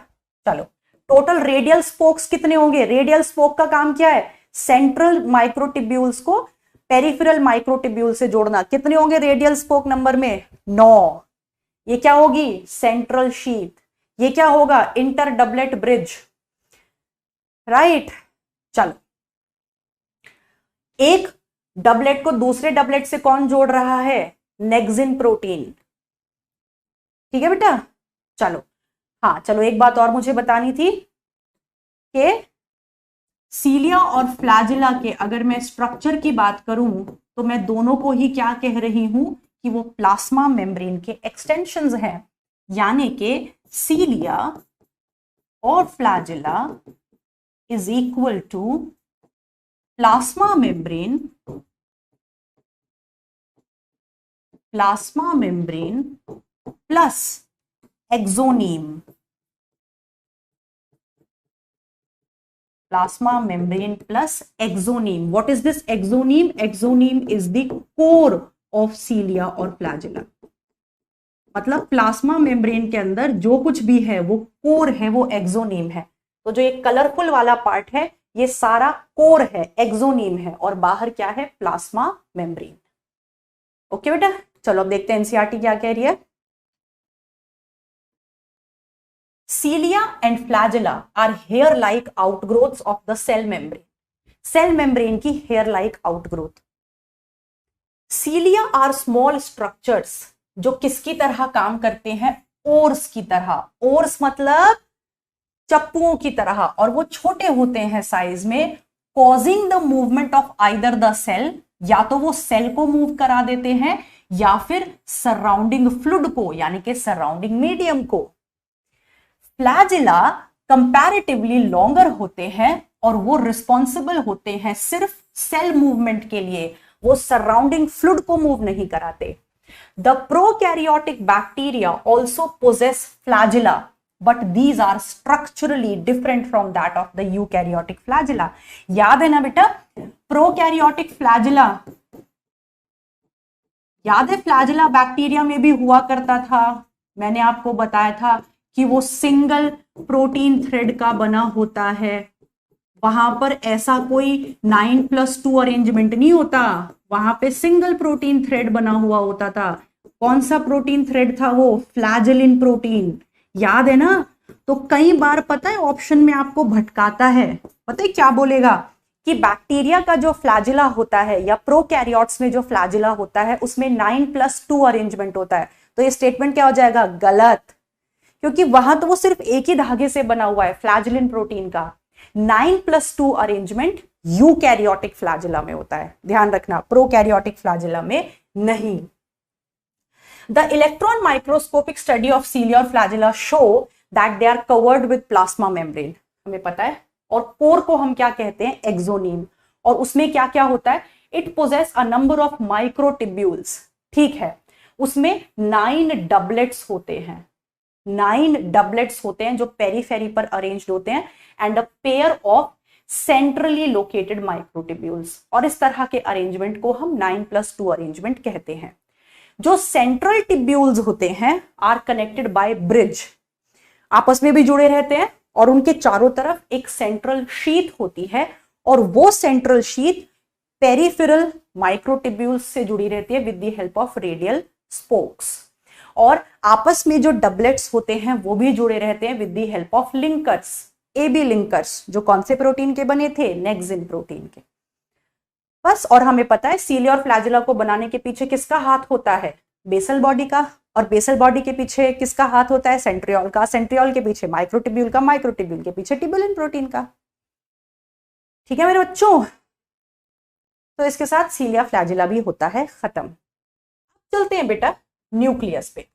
चलो टोटल रेडियल स्पोक्स कितने होंगे? रेडियल स्पोक का काम क्या है? सेंट्रल माइक्रोट्यूब्यूल्स को पेरिफेरल माइक्रोट्यूब्यूल से जोड़ना। कितने होंगे रेडियल स्पोक नंबर में? 9। ये क्या होगी? Central sheath. ये क्या होगा? Inter doublet bridge, right. चलो, एक डबलेट को दूसरे डबलेट से कौन जोड़ रहा है? Nexin protein. ठीक है बेटा, चलो हाँ, चलो एक बात और मुझे बतानी थी कि सीलिया और फ्लैजिला के अगर मैं स्ट्रक्चर की बात करूं तो मैं दोनों को ही क्या कह रही हूं कि वो प्लाज्मा मेम्ब्रेन के एक्सटेंशंस हैं, यानी कि सीलिया और flagella is equal to plasma membrane plus axoneme. Plasma membrane plus exoneem. What is this exoneem? Exoneem is the core of cilia और flagella. मतलब प्लाज्मा मेम्ब्रेन के अंदर जो कुछ भी है वो कोर है, वो एक्सोनीम है। तो जो ये कलरफुल वाला पार्ट है ये सारा कोर है, एक्सोनीम है, और बाहर क्या है? Plasma membrane. ओके बेटा, चलो अब देखते हैं एनसीईआरटी क्या कह रही है। Cilia and flagella are hair-like outgrowths of the cell membrane. Cell membrane की hair-like outgrowth. Cilia are small structures जो किसकी तरह काम करते हैं? ओर्स की तरह। ओर्स मतलब चप्पुओं की तरह, और वो छोटे होते हैं साइज में, causing the movement of either the cell, या तो वो सेल को मूव करा देते हैं या फिर सराउंडिंग फ्लूइड को, यानी कि सराउंडिंग मीडियम को। फ्लैजिला कंपैरेटिवली लॉन्गर होते हैं और वो रिस्पॉन्सिबल होते हैं सिर्फ सेल मूवमेंट के लिए, वो सराउंडिंग फ्लूइड को मूव नहीं कराते। The prokaryotic bacteria also possess flagella but these are structurally different from that of the eukaryotic flagella. याद है ना बेटा, प्रोकैरियोटिक फ्लैजिला, याद है फ्लैजिला बैक्टीरिया में भी हुआ करता था। मैंने आपको बताया था कि वो सिंगल प्रोटीन थ्रेड का बना होता है, वहां पर ऐसा कोई 9+2 अरेंजमेंट नहीं होता, वहां पे सिंगल प्रोटीन थ्रेड बना हुआ होता था। कौन सा प्रोटीन थ्रेड था वो? फ्लैजिलिन प्रोटीन, याद है ना। तो कई बार पता है ऑप्शन में आपको भटकाता है, पता है क्या बोलेगा कि बैक्टीरिया का जो फ्लैजिला होता है या प्रोकैरियोट्स में जो फ्लैजिला होता है उसमें 9+2 अरेंजमेंट होता है। तो ये स्टेटमेंट क्या हो जाएगा? गलत, क्योंकि वहां तो वो सिर्फ एक ही धागे से बना हुआ है फ्लैजिलिन प्रोटीन का। 9+2 अरेंजमेंट यूकैरियोटिक फ्लैजिला में होता है, ध्यान रखना, प्रोकैरियोटिक फ्लैजिला में नहीं। The electron microscopic study of cilia और flagella show that they are covered with plasma membrane, हमें पता है। और कोर को हम क्या कहते हैं? एक्सोनीम। और उसमें क्या क्या होता है? It possess a number of microtubules, ठीक है। उसमें 9 डबलेट्स होते हैं, 9 डबलेट्स होते हैं जो पेरीफेरी पर अरेंज्ड होते हैं, and a pair of centrally located microtubules. और इस तरह के अरेंजमेंट को हम 9+2 अरेंजमेंट कहते हैं। जो सेंट्रल ट्यूब्यूल्स होते हैं आर कनेक्टेड बाय ब्रिज, आपस में भी जुड़े रहते हैं, और उनके चारों तरफ एक सेंट्रल शीथ होती है, और वो सेंट्रल शीथ पेरिफेरल माइक्रोट्यूब्यूल्स से जुड़ी रहती है with the help of radial spokes. और आपस में जो डबलेट्स होते हैं वो भी जुड़े रहते हैं with the help of linkers, AB linkers, जो कौन से प्रोटीन के बने थे? नेक्सिन प्रोटीन के। बस, और हमें पता है सीलिया और फ्लैजिला को बनाने के पीछे किसका हाथ होता है? बेसल बॉडी का। और बेसल बॉडी के पीछे किसका हाथ होता है? सेंट्रियोल का। सेंट्रियोल के पीछे माइक्रोट्यूब्यूल का, माइक्रोट्यूब्यूल के पीछे ट्यूबुलिन प्रोटीन का। ठीक है मेरे बच्चों, तो इसके साथ सीलिया फ्लैजिला भी होता है खत्म। चलते हैं बेटा न्यूक्लियस पे।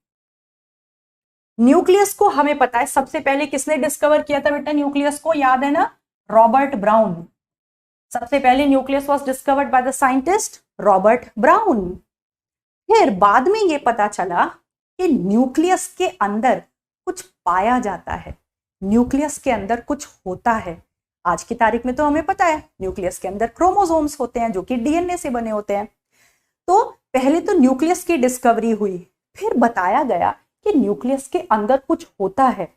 न्यूक्लियस को हमें पता है सबसे पहले किसने डिस्कवर किया था बेटा, न्यूक्लियस को याद है ना, रॉबर्ट ब्राउन। सबसे पहले nucleus was discovered by the scientist Robert brown. फिर बाद में ये पता चला कि न्यूक्लियस के अंदर कुछ पाया जाता है, न्यूक्लियस के अंदर कुछ होता है। आज की तारीख में तो हमें पता है न्यूक्लियस के अंदर क्रोमोसोम्स होते हैं जो कि डीएनए से बने होते हैं। तो पहले तो न्यूक्लियस की डिस्कवरी हुई, फिर बताया गया कि न्यूक्लियस के अंदर कुछ होता है,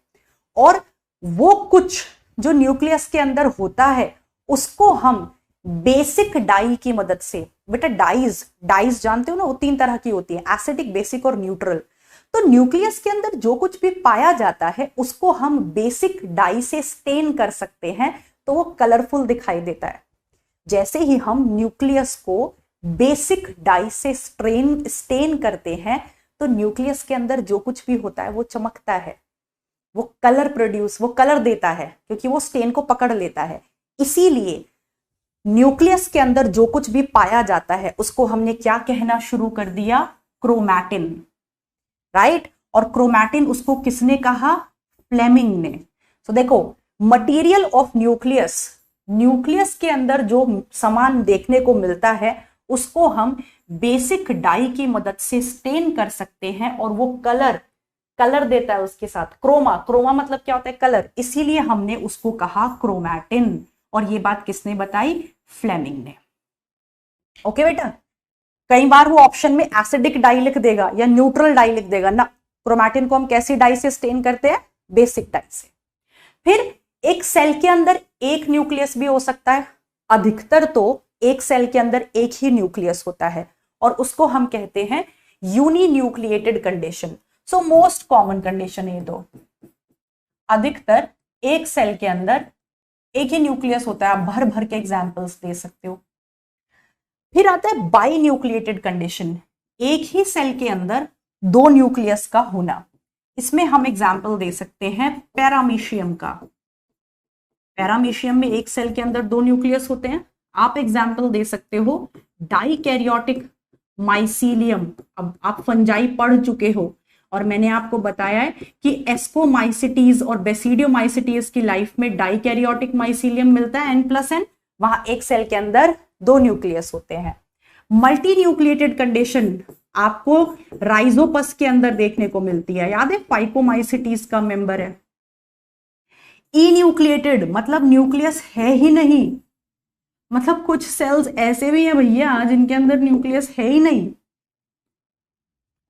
और वो कुछ जो न्यूक्लियस के अंदर होता है उसको हम बेसिक डाई की मदद से, बेटा डाइज जानते हो ना, वो 3 तरह की होती है, एसिडिक, बेसिक और न्यूट्रल। तो न्यूक्लियस के अंदर जो कुछ भी पाया जाता है उसको हम बेसिक डाई से स्टेन कर सकते हैं, तो वो कलरफुल दिखाई देता है। जैसे ही हम न्यूक्लियस को बेसिक डाई से स्टेन करते हैं तो न्यूक्लियस के अंदर जो कुछ भी होता है वो चमकता है, वो कलर देता है, क्योंकि वो स्टेन को पकड़ लेता है। इसीलिए न्यूक्लियस के अंदर जो कुछ भी पाया जाता है उसको हमने क्या कहना शुरू कर दिया, क्रोमैटिन, राइट। और क्रोमैटिन उसको किसने कहा, फ्लेमिंग ने। तो देखो, मटेरियल ऑफ न्यूक्लियस, न्यूक्लियस के अंदर जो सामान देखने को मिलता है उसको हम बेसिक डाई की मदद से स्टेन कर सकते हैं, और वो कलर देता है उसके साथ, क्रोमा मतलब क्या होता है, कलर। इसीलिए हमने उसको कहा क्रोमैटिन, और ये बात किसने बताई, फ्लेमिंग ने। ओके बेटा, कई बार वो ऑप्शन में एसिडिक डाई लिख देगा या न्यूट्रल डाई लिख देगा ना, क्रोमैटिन को हम कैसी डाई से स्टेन करते हैं, बेसिक डाई से। फिर एक सेल के अंदर एक न्यूक्लियस भी हो सकता है, अधिकतर तो एक सेल के अंदर एक ही न्यूक्लियस होता है, और उसको हम कहते हैं uninucleated condition. So most common condition है दो, अधिकतर एक सेल के अंदर एक ही न्यूक्लियस होता है। आप भर भर के एग्जांपल्स दे सकते हो। फिर आता है बाई न्यूक्लिएटेड कंडीशन, एक ही सेल के अंदर 2 न्यूक्लियस का होना। इसमें हम एग्जांपल दे सकते हैं पैरामीशियम का। पैरामीशियम में एक सेल के अंदर 2 न्यूक्लियस होते हैं। आप एग्जांपल दे सकते हो डाइकैरियोटिक माइसीलियम। अब आप फंजाई पढ़ चुके हो, और मैंने आपको बताया है कि एस्कोमाइसिटीज और बेसिडियोमाइसिटीज की लाइफ में डाइकैरियोटिक माइसीलियम मिलता है N+N, वहां एक सेल के अंदर 2 न्यूक्लियस होते हैं। मल्टी न्यूक्लिएटेड कंडीशन आपको राइजोपस के अंदर देखने को मिलती है, याद है, फाइकोमाइसिटीज का मेंबर है। ई न्यूक्लिएटेड मतलब न्यूक्लियस है ही नहीं, मतलब कुछ सेल्स ऐसे भी हैं भैया जिनके अंदर न्यूक्लियस है ही नहीं।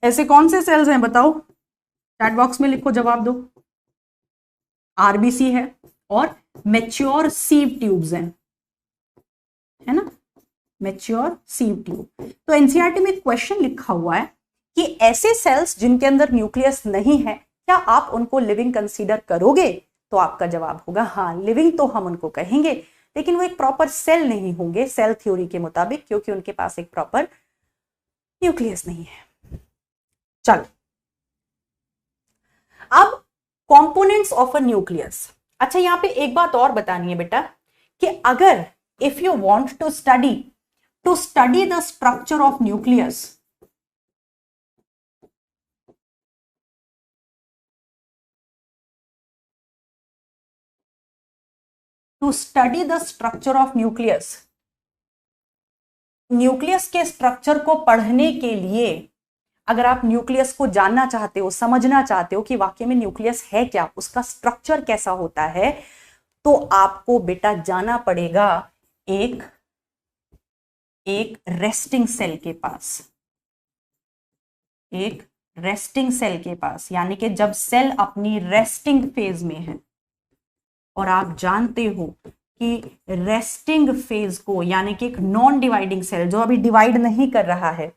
ऐसे कौन से सेल्स हैं बताओ, चैट बॉक्स में लिखो, जवाब दो। आरबीसी है और मैच्योर सीव ट्यूब्स हैं, है ना, मैच्योर सीव ट्यूब। तो एनसीईआरटी में क्वेश्चन लिखा हुआ है कि ऐसे सेल्स जिनके अंदर न्यूक्लियस नहीं है, क्या आप उनको लिविंग कंसीडर करोगे? तो आपका जवाब होगा हाँ, लिविंग तो हम उनको कहेंगे, लेकिन वो एक प्रॉपर सेल नहीं होंगे सेल थ्योरी के मुताबिक, क्योंकि उनके पास एक प्रॉपर न्यूक्लियस नहीं है। चलो, अब कंपोनेंट्स ऑफ अ न्यूक्लियस। अच्छा, यहां पे एक बात और बतानी है बेटा कि अगर if you want to study the structure of nucleus, nucleus के स्ट्रक्चर को पढ़ने के लिए, अगर आप न्यूक्लियस को जानना चाहते हो, समझना चाहते हो कि वाकई में न्यूक्लियस है क्या, उसका स्ट्रक्चर कैसा होता है, तो आपको बेटा जाना पड़ेगा एक रेस्टिंग सेल के पास। एक रेस्टिंग सेल के पास, यानी कि जब सेल अपनी रेस्टिंग फेज में है, और आप जानते हो कि रेस्टिंग फेज को, यानी कि एक नॉन डिवाइडिंग सेल जो अभी डिवाइड नहीं कर रहा है,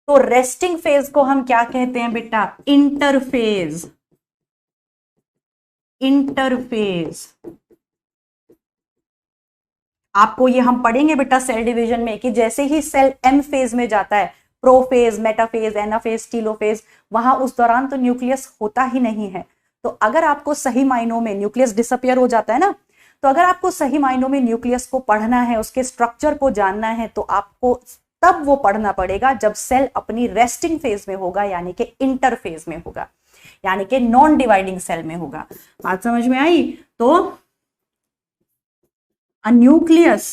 तो रेस्टिंग फेज को हम क्या कहते हैं बेटा, इंटरफेज। आपको ये हम पढ़ेंगे बेटा सेल डिवीजन में कि जैसे ही सेल एम फेज में जाता है, प्रोफेज, मेटाफेज, एनाफेज, टीलोफेज, वहां उस दौरान तो न्यूक्लियस होता ही नहीं है। तो अगर आपको सही मायनों में न्यूक्लियस डिसअपियर हो जाता है ना, तो अगर आपको सही मायनों में न्यूक्लियस को पढ़ना है, उसके स्ट्रक्चर को जानना है, तो आपको तब वो पढ़ना पड़ेगा जब सेल अपनी रेस्टिंग फेज में होगा, यानी कि इंटरफेज में होगा, यानी कि नॉन डिवाइडिंग सेल में होगा। बात समझ में आई? तो a nucleus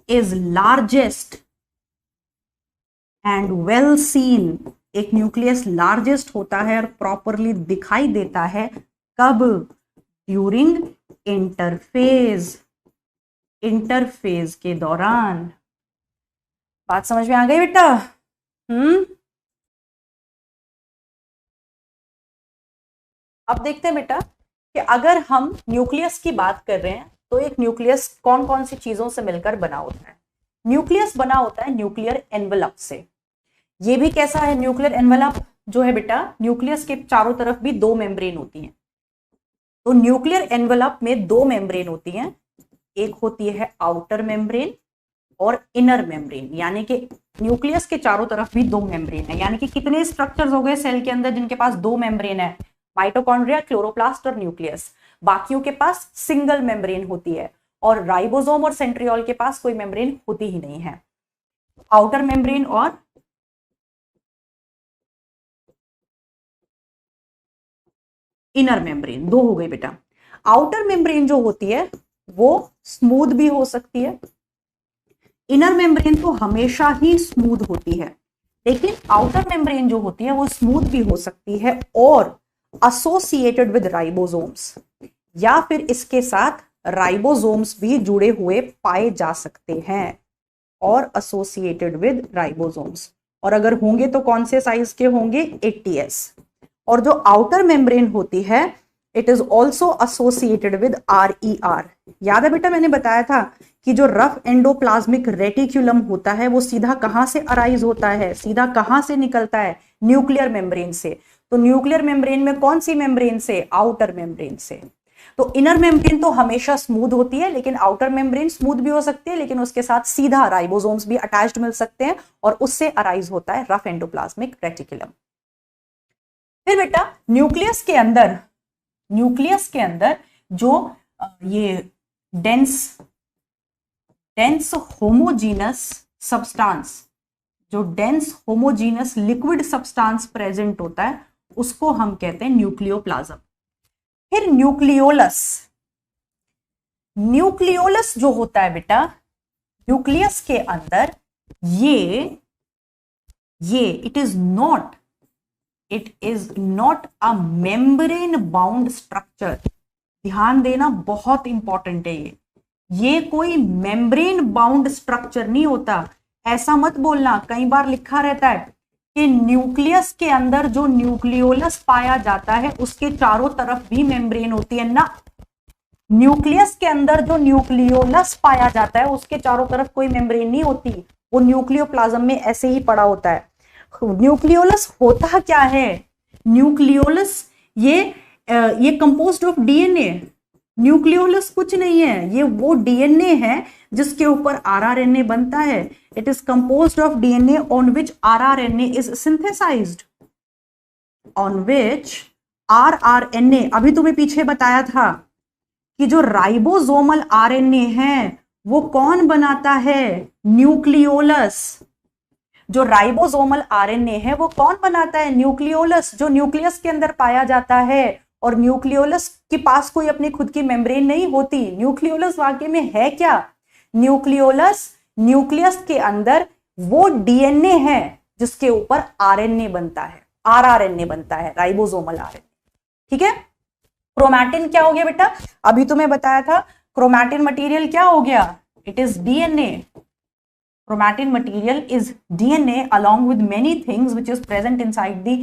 is largest and well seen, एक न्यूक्लियस लार्जेस्ट होता है और प्रॉपरली दिखाई देता है कब? ड्यूरिंग इंटरफेज, इंटरफेज के दौरान। बात समझ में आ गई बेटा? अब देखते हैं बेटा कि अगर हम न्यूक्लियस की बात कर रहे हैं तो एक न्यूक्लियस कौन कौन सी चीजों से मिलकर बना होता है? न्यूक्लियस बना होता है न्यूक्लियर एनवेलप से। ये भी कैसा है न्यूक्लियर एनवेलप जो है बेटा? न्यूक्लियस के चारों तरफ भी दो मेम्ब्रेन होती हैं। तो न्यूक्लियर एनवेलप में दो मेम्ब्रेन होती हैं, एक होती है आउटर मेम्ब्रेन और इनर मेम्ब्रेन, यानी कि न्यूक्लियस के चारों तरफ भी दो मेम्ब्रेन है। यानी कि कितने स्ट्रक्चर्स हो गए सेल के अंदर जिनके पास दो मेम्ब्रेन है? माइटोकॉन्ड्रिया, क्लोरोप्लास्ट और न्यूक्लियस। बाकियों के पास सिंगल मेम्ब्रेन होती है और राइबोसोम और सेंट्रियोल के पास कोई मेम्ब्रेन होती ही नहीं है। आउटर मेम्ब्रेन और इनर मेम्ब्रेन, दो हो गई बेटा। आउटर मेम्ब्रेन जो होती है वो स्मूथ भी हो सकती है, इनर मेम्ब्रेन तो हमेशा ही स्मूथ होती है, लेकिन आउटर मेम्ब्रेन जो होती है वो स्मूथ भी हो सकती है और एसोसिएटेड विद राइबोसोम्स, या फिर इसके साथ राइबोसोम्स भी जुड़े हुए पाए जा सकते हैं, और एसोसिएटेड विद राइबोसोम्स। और अगर होंगे तो कौन से साइज के होंगे? 80s। और जो आउटर मेम्ब्रेन होती है it is also associated with RER। याद है बेटा मैंने बताया था कि जो रफ एंडोप्लाज्मिक रेटिक्यूलम होता है वो सीधा कहां से अराइज होता है? सीधा कहां से निकलता है? न्यूक्लियर मेम्ब्रेन से। तो न्यूक्लियर मेम्ब्रेन में कौन सी मेम्ब्रेन से? आउटर मेम्ब्रेन से। तो इनर मेम्ब्रेन तो हमेशा स्मूथ होती है, लेकिन आउटर मेम्ब्रेन स्मूथ भी हो सकती है, लेकिन उसके साथ सीधा राइबोसोम्स भी अटैच्ड मिल सकते हैं और उससे अराइज होता है रफ एंडोप्लाज्मिक रेटिकुलम। फिर बेटा न्यूक्लियस के अंदर जो ये डेंस होमोजीनस सब्सटेंस, जो dense homogeneous liquid substance present होता है उसको हम कहते हैं न्यूक्लियोप्लाज्म। फिर न्यूक्लियोलस जो होता है बेटा न्यूक्लियस के अंदर, ये it is not a membrane bound structure. ध्यान देना, बहुत इंपॉर्टेंट है ये कोई मेम्ब्रेन बाउंड स्ट्रक्चर नहीं होता। ऐसा मत बोलना, कई बार लिखा रहता है कि न्यूक्लियस के अंदर जो न्यूक्लियोलस पाया जाता है उसके चारों तरफ भी मेम्ब्रेन होती है ना। न्यूक्लियस के अंदर जो न्यूक्लियोलस पाया जाता है उसके चारों तरफ कोई मेम्ब्रेन नहीं होती, वो न्यूक्लियोप्लाज्म में ऐसे ही पड़ा होता है। न्यूक्लियोलस होता क्या है? न्यूक्लियोलस ये कंपोज्ड ऑफ डीएनए। न्यूक्लियोलस कुछ नहीं है, ये वो डीएनए है जिसके ऊपर आरआरएनए बनता है। It is composed of DNA on which rRNA is synthesised, on which rRNA, अभी तुम्हें पीछे बताया था कि जो राइबोसोमल आरएनए है वो कौन बनाता है? न्यूक्लियोलस। जो राइबोसोमल आरएनए है वो कौन बनाता है? न्यूक्लियोलस, जो न्यूक्लियस के अंदर पाया जाता है। और न्यूक्लियोलस के पास कोई अपनी खुद की मेम्ब्रेन नहीं होती। न्यूक्लियोलस वाकई में है क्या? न्यूक्लियोलस न्यूक्लियस के अंदर वो डीएनए है जिसके ऊपर आरएनए बनता है, आरआरएनए बनता है, राइबोसोमल आरएनए। ठीक है। क्रोमैटिन क्या हो गया बेटा? अभी तुम्हें बताया था क्रोमैटिन मटेरियल क्या हो गया? It is DNA. Chromatin material is DNA along with many things which is present inside the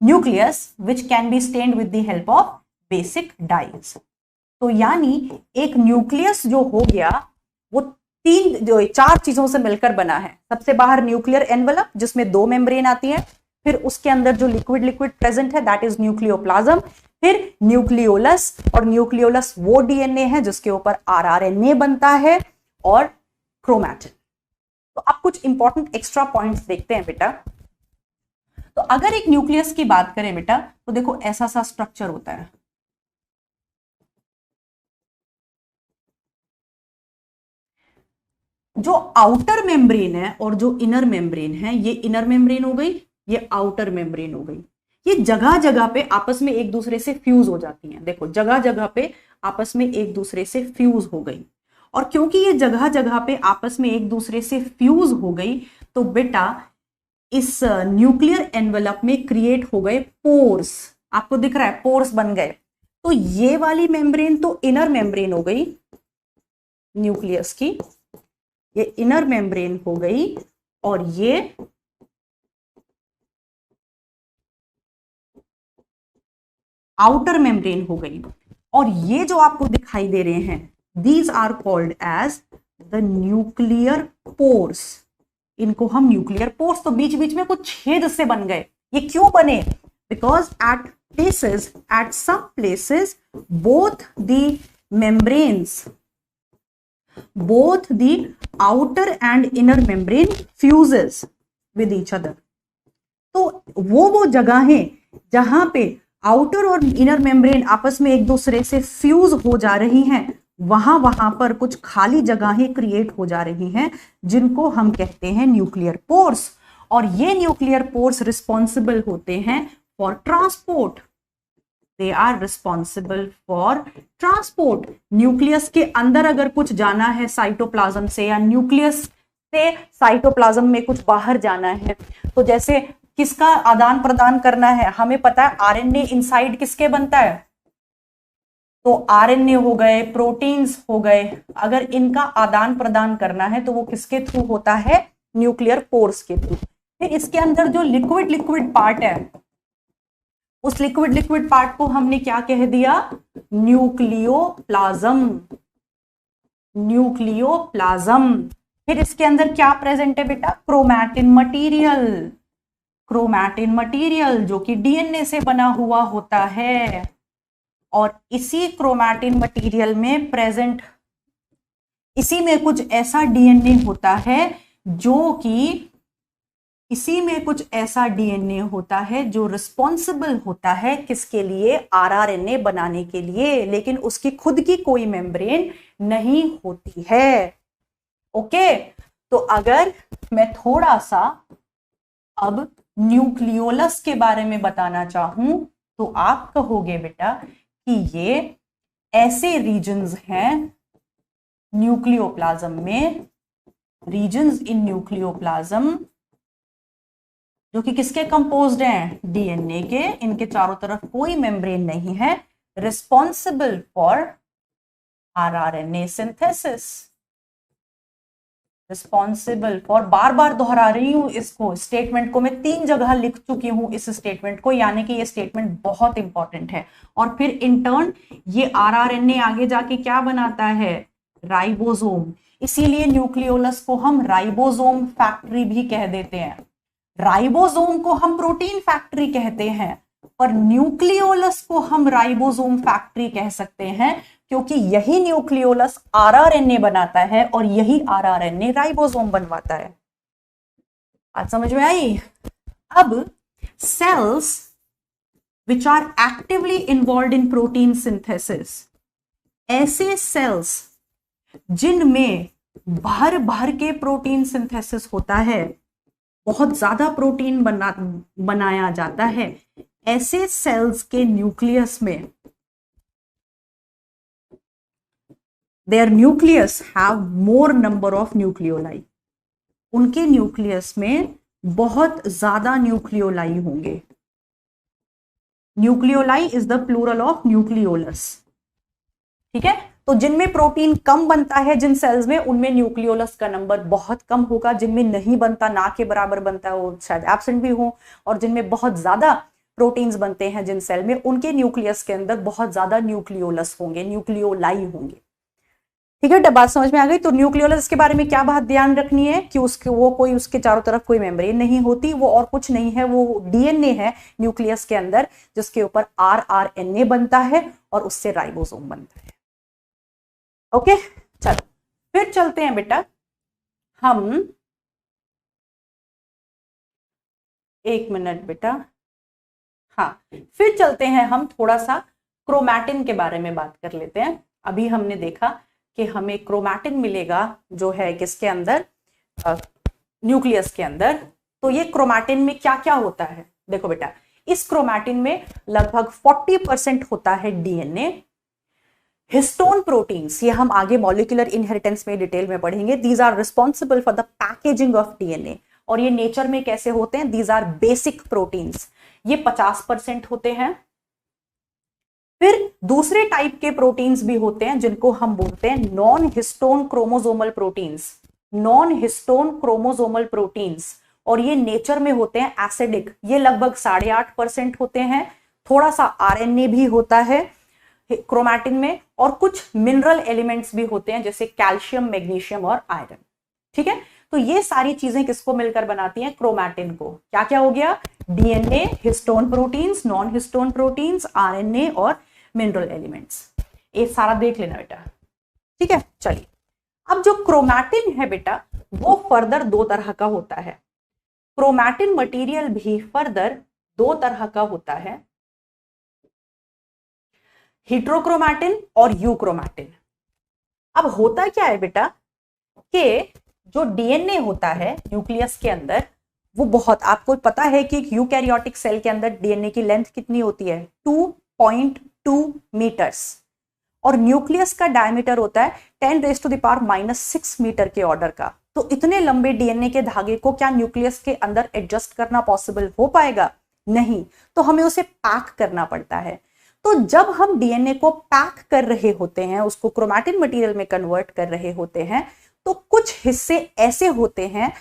nucleus which can be stained with the help of basic dyes. तो यानी एक न्यूक्लियस जो हो गया वो चार चीजों से मिलकर बना है। सबसे बाहर न्यूक्लियर एनवेलप जिसमें दो मेम्ब्रेन आती है, फिर उसके अंदर जो लिक्विड प्रेजेंट है दैट इज न्यूक्लियोप्लाज्म, फिर न्यूक्लियोलस, और न्यूक्लियोलस वो डीएनए है जिसके ऊपर आरआरएनए बनता है, और क्रोमैटिन। तो अब कुछ इंपॉर्टेंट एक्स्ट्रा पॉइंट्स देखते हैं बेटा। तो अगर एक न्यूक्लियस की बात करें बेटा तो देखो ऐसा सा स्ट्रक्चर होता है, जो आउटर मेम्ब्रेन है और जो इनर मेम्ब्रेन है, ये इनर मेम्ब्रेन हो गई, ये आउटर मेम्ब्रेन हो गई, ये जगह जगह पे आपस में एक दूसरे से फ्यूज हो जाती हैं। देखो जगह जगह पे आपस में एक दूसरे से फ्यूज हो गई, और क्योंकि ये जगह जगह पे आपस में एक दूसरे से फ्यूज हो गई, तो बेटा इस न्यूक्लियर एनवेलप में क्रिएट हो गए पोर्स। आपको दिख रहा है पोर्स बन गए। तो ये वाली मेम्ब्रेन तो इनर मेम्ब्रेन हो गई न्यूक्लियस की, ये इनर मेम्ब्रेन हो गई, और ये आउटर मेम्ब्रेन हो गई। और ये जो आपको दिखाई दे रहे हैं, these are called as the nuclear pores. इनको हम न्यूक्लियर पोर्स, तो बीच बीच में कुछ छेद से बन गए। ये क्यों बने? Because at some places both the membranes, both the outer and inner membrane fuses with each other. तो वो जगहें जहां पे आउटर और इनर मेम्ब्रेन आपस में एक दूसरे से फ्यूज हो जा रही हैं, वहां पर कुछ खाली जगहें क्रिएट हो जा रही हैं, जिनको हम कहते हैं न्यूक्लियर पोर्स। और ये न्यूक्लियर पोर्स रिस्पॉन्सिबल होते हैं for transport. They are responsible for transport. Nucleus के अंदर अगर कुछ जाना है साइटोप्लाज्म से, या न्यूक्लियस से साइटोप्लाज्म में कुछ बाहर जाना है, तो जैसे किसका आदान प्रदान करना है, हमें पता है आरएनए इनसाइड किसके बनता है, तो आरएनए हो गए, प्रोटीन्स हो गए, अगर इनका आदान प्रदान करना है तो वो किसके थ्रू होता है? न्यूक्लियर पोर्स के थ्रू। फिर इसके अंदर जो लिक्विड पार्ट है, उस लिक्विड पार्ट को हमने क्या कह दिया? न्यूक्लियोप्लाज्म। न्यूक्लियोप्लाज्म। फिर इसके अंदर क्या प्रेजेंट है बेटा? Chromatin material. क्रोमैटिन मटेरियल जो कि डीएनए से बना हुआ होता है, और इसी क्रोमैटिन मटेरियल में प्रेजेंट, इसी में कुछ ऐसा डीएनए होता है जो कि, इसी में कुछ ऐसा डीएनए होता है जो रिस्पॉन्सिबल होता है किसके लिए? आरआरएनए बनाने के लिए, लेकिन उसकी खुद की कोई मेम्ब्रेन नहीं होती है। ओके, तो अगर मैं थोड़ा सा अब न्यूक्लियोलस के बारे में बताना चाहूं, तो आप कहोगे बेटा कि ये ऐसे रीजन्स हैं न्यूक्लियोप्लाज्म में, रीजन्स इन न्यूक्लियोप्लाज्म जो कि किसके कंपोज्ड हैं? डीएनए के। इनके चारों तरफ कोई मेम्ब्रेन नहीं है, responsible for rRNA synthesis. Responsible for, बार बार दोहरा रही हूं इसको, स्टेटमेंट को मैं 3 जगह लिख चुकी हूं इस स्टेटमेंट को, यानी कि ये स्टेटमेंट बहुत इंपॉर्टेंट है। और फिर इन टर्न ये आरआरएनए आगे जाके क्या बनाता है? राइबोसोम। इसीलिए न्यूक्लियोलस को हम राइबोसोम फैक्ट्री भी कह देते हैं। राइबोसोम को हम प्रोटीन फैक्ट्री कहते हैं, पर न्यूक्लियोलस को हम राइबोसोम फैक्ट्री कह सकते हैं, क्योंकि यही न्यूक्लियोलस आरआरएनए बनाता है और यही आरआरएनए राइबोसोम बनवाता है। आज समझ में आई? अब cells which are actively involve in protein synthesis, ऐसे सेल्स जिनमें भर भर के प्रोटीन सिंथेसिस होता है, बहुत ज्यादा प्रोटीन बनाया जाता है, ऐसे सेल्स के न्यूक्लियस में, their nucleus have more number of nucleoli, उनके न्यूक्लियस में बहुत ज्यादा न्यूक्लियोलाई होंगे। Nucleoli is the plural of nucleolus. ठीक है, तो जिनमें प्रोटीन कम बनता है जिन सेल्स में, उनमें न्यूक्लियोलस का नंबर बहुत कम होगा। जिनमें नहीं बनता, ना के बराबर बनता है, वो शायद एब्सेंट भी हो। और जिनमें बहुत ज्यादा प्रोटीन्स बनते हैं जिन सेल में, उनके न्यूक्लियस के अंदर बहुत ज्यादा न्यूक्लियोलस होंगे, न्यूक्लियोलाई होंगे। ठीक है, बात समझ में आ गई? तो न्यूक्लियोलस के बारे में क्या बात ध्यान रखनी है कि उसके चारों तरफ कोई मेम्ब्रेन नहीं होती, वो और कुछ नहीं है, वो डीएनए है न्यूक्लियस के अंदर, जिसके ऊपर आरआरएनए बनता है और उससे राइबोसोम बनता है। ओके, चलो फिर चलते हैं बेटा हम, एक मिनट बेटा, हाँ, फिर चलते हैं हम थोड़ा सा क्रोमैटिन के बारे में बात कर लेते हैं। अभी हमने देखा कि हमें क्रोमैटिन मिलेगा जो है किसके अंदर, न्यूक्लियस के अंदर। तो ये क्रोमैटिन में क्या क्या होता है, देखो बेटा, इस क्रोमैटिन में लगभग 40% होता है डीएनए। हिस्टोन प्रोटीन्स, ये हम आगे मॉलिक्यूलर इनहेरिटेंस में डिटेल में पढ़ेंगे, these are responsible for the packaging of DNA. और ये नेचर में कैसे होते हैं, दीज आर बेसिक प्रोटीन्स, ये 50% होते हैं। फिर दूसरे टाइप के प्रोटीन्स भी होते हैं जिनको हम बोलते हैं non histone chromosomal proteins, non histone chromosomal proteins, और ये नेचर में होते हैं एसिडिक, ये लगभग 8.5% होते हैं। थोड़ा सा आरएनए भी होता है क्रोमैटिन में, और कुछ मिनरल एलिमेंट्स भी होते हैं जैसे कैल्शियम, मैग्नीशियम और आयरन। ठीक है, तो ये सारी चीजें किसको मिलकर बनाती हैं, क्रोमैटिन को। क्या क्या हो गया, DNA, histone proteins, non histone proteins, RNA और मिनरल एलिमेंट्स। ये सारा देख लेना बेटा। ठीक है, चलिए, अब जो क्रोमैटिन है बेटा वो फर्दर दो तरह का होता है। क्रोमैटिन मटेरियल भी फर्दर दो तरह का होता है, हेट्रोक्रोमैटिन और यूक्रोमैटिन। अब होता क्या है बेटा कि जो डीएनए होता है न्यूक्लियस के अंदर, वो बहुत, आपको पता है कि यूकैरियोटिक सेल के अंदर डीएनए की लेंथ कितनी होती है, 2.2 मीटर्स, और न्यूक्लियस का डायमीटर होता है 10⁻⁻⁻6 मीटर के ऑर्डर का। तो इतने लंबे डीएनए के धागे को क्या न्यूक्लियस के अंदर एडजस्ट करना पॉसिबल हो पाएगा, नहीं, तो हमें उसे पैक करना पड़ता है। तो जब हम डीएनए को पैक कर रहे होते हैं, उसको क्रोमैटिन मटेरियल में कन्वर्ट कर रहे होते हैं, तो कुछ हिस्से ऐसे होते हैं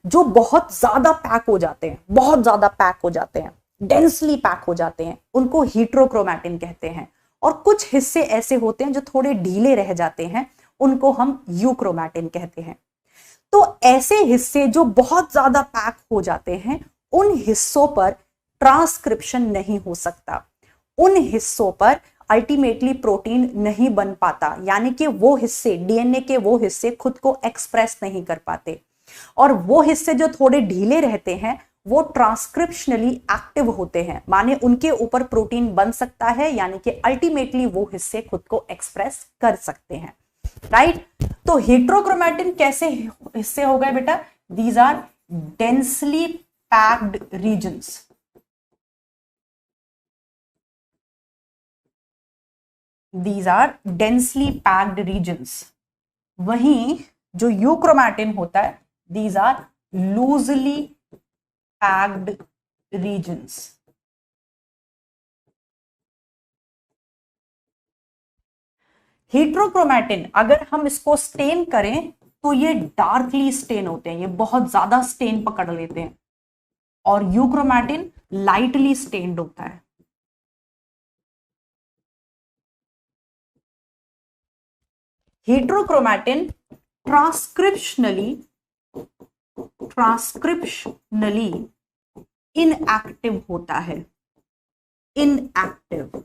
जो बहुत ज्यादा पैक हो जाते हैं, बहुत ज्यादा पैक हो जाते हैं, डेंसली पैक हो जाते हैं, उनको हेट्रोक्रोमैटिन कहते हैं। और कुछ हिस्से ऐसे होते हैं जो थोड़े ढीले रह जाते हैं, उनको हम यूक्रोमैटिन कहते हैं। तो ऐसे हिस्से जो बहुत ज्यादा पैक हो जाते हैं, उन हिस्सों पर ट्रांसक्रिप्शन नहीं हो सकता, उन हिस्सों पर अल्टीमेटली प्रोटीन नहीं बन पाता, यानी कि वो हिस्से, डीएनए के वो हिस्से खुद को एक्सप्रेस नहीं कर पाते। और वो हिस्से जो थोड़े ढीले रहते हैं वो ट्रांसक्रिप्शनली एक्टिव होते हैं, माने उनके ऊपर प्रोटीन बन सकता है, यानी कि अल्टीमेटली वो हिस्से खुद को एक्सप्रेस कर सकते हैं। राइट, तो हेट्रोक्रोमैटिन कैसे हिस्से हो गए बेटा, these are densely packed regions, these are densely packed regions। वहीं जो यूक्रोमैटिन होता है, these are loosely packed regions। Heterochromatin अगर हम इसको स्टेन करें तो ये डार्कली स्टेन होते हैं, ये बहुत ज्यादा स्टेन पकड़ लेते हैं, और यूक्रोमैटिन लाइटली स्टेन्ड होता है। हेट्रोक्रोमैटिन ट्रांसक्रिप्शनली इनएक्टिव होता है, इनएक्टिव,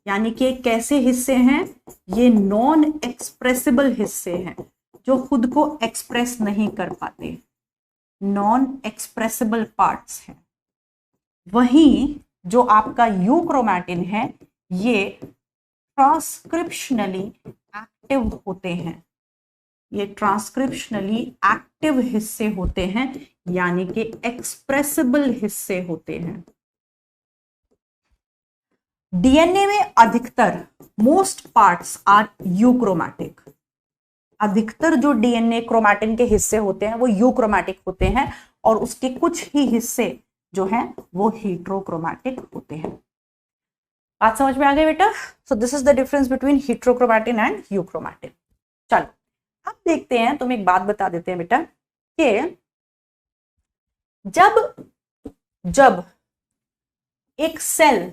यानी कि कैसे हिस्से हैं, ये नॉन एक्सप्रेसिबल हिस्से हैं जो खुद को एक्सप्रेस नहीं कर पाते, नॉन एक्सप्रेसिबल पार्ट्स हैं। वहीं जो आपका यूक्रोमैटिन है ये ट्रांसक्रिप्शनली एक्टिव होते हैं, ये ट्रांसक्रिप्शनली एक्टिव हिस्से होते हैं, यानी कि एक्सप्रेसिबल हिस्से होते हैं। डीएनए में अधिकतर मोस्ट पार्ट्स आर यूक्रोमैटिक, अधिकतर जो डीएनए क्रोमैटिन के हिस्से होते हैं वो यूक्रोमैटिक होते हैं, और उसके कुछ ही हिस्से जो हैं वो हेट्रोक्रोमैटिक होते हैं। बात समझ में आ गई बेटा? सो this is the difference between heterochromatin and euchromatin. चलो अब देखते हैं, तुम एक बात बता देते हैं बेटा कि जब एक सेल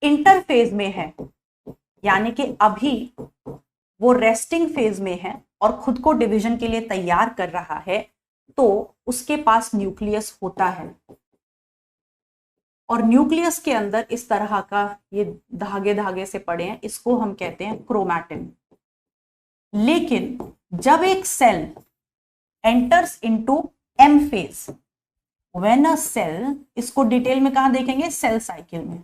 इंटरफेज में है, यानी कि अभी वो रेस्टिंग फेज में है और खुद को डिवीजन के लिए तैयार कर रहा है, तो उसके पास न्यूक्लियस होता है, और न्यूक्लियस के अंदर इस तरह का ये धागे धागे से पड़े हैं, इसको हम कहते हैं क्रोमैटिन। लेकिन जब एक cell enters into M phase, when a cell, इसको डिटेल में कहां देखेंगे, सेल साइकिल में,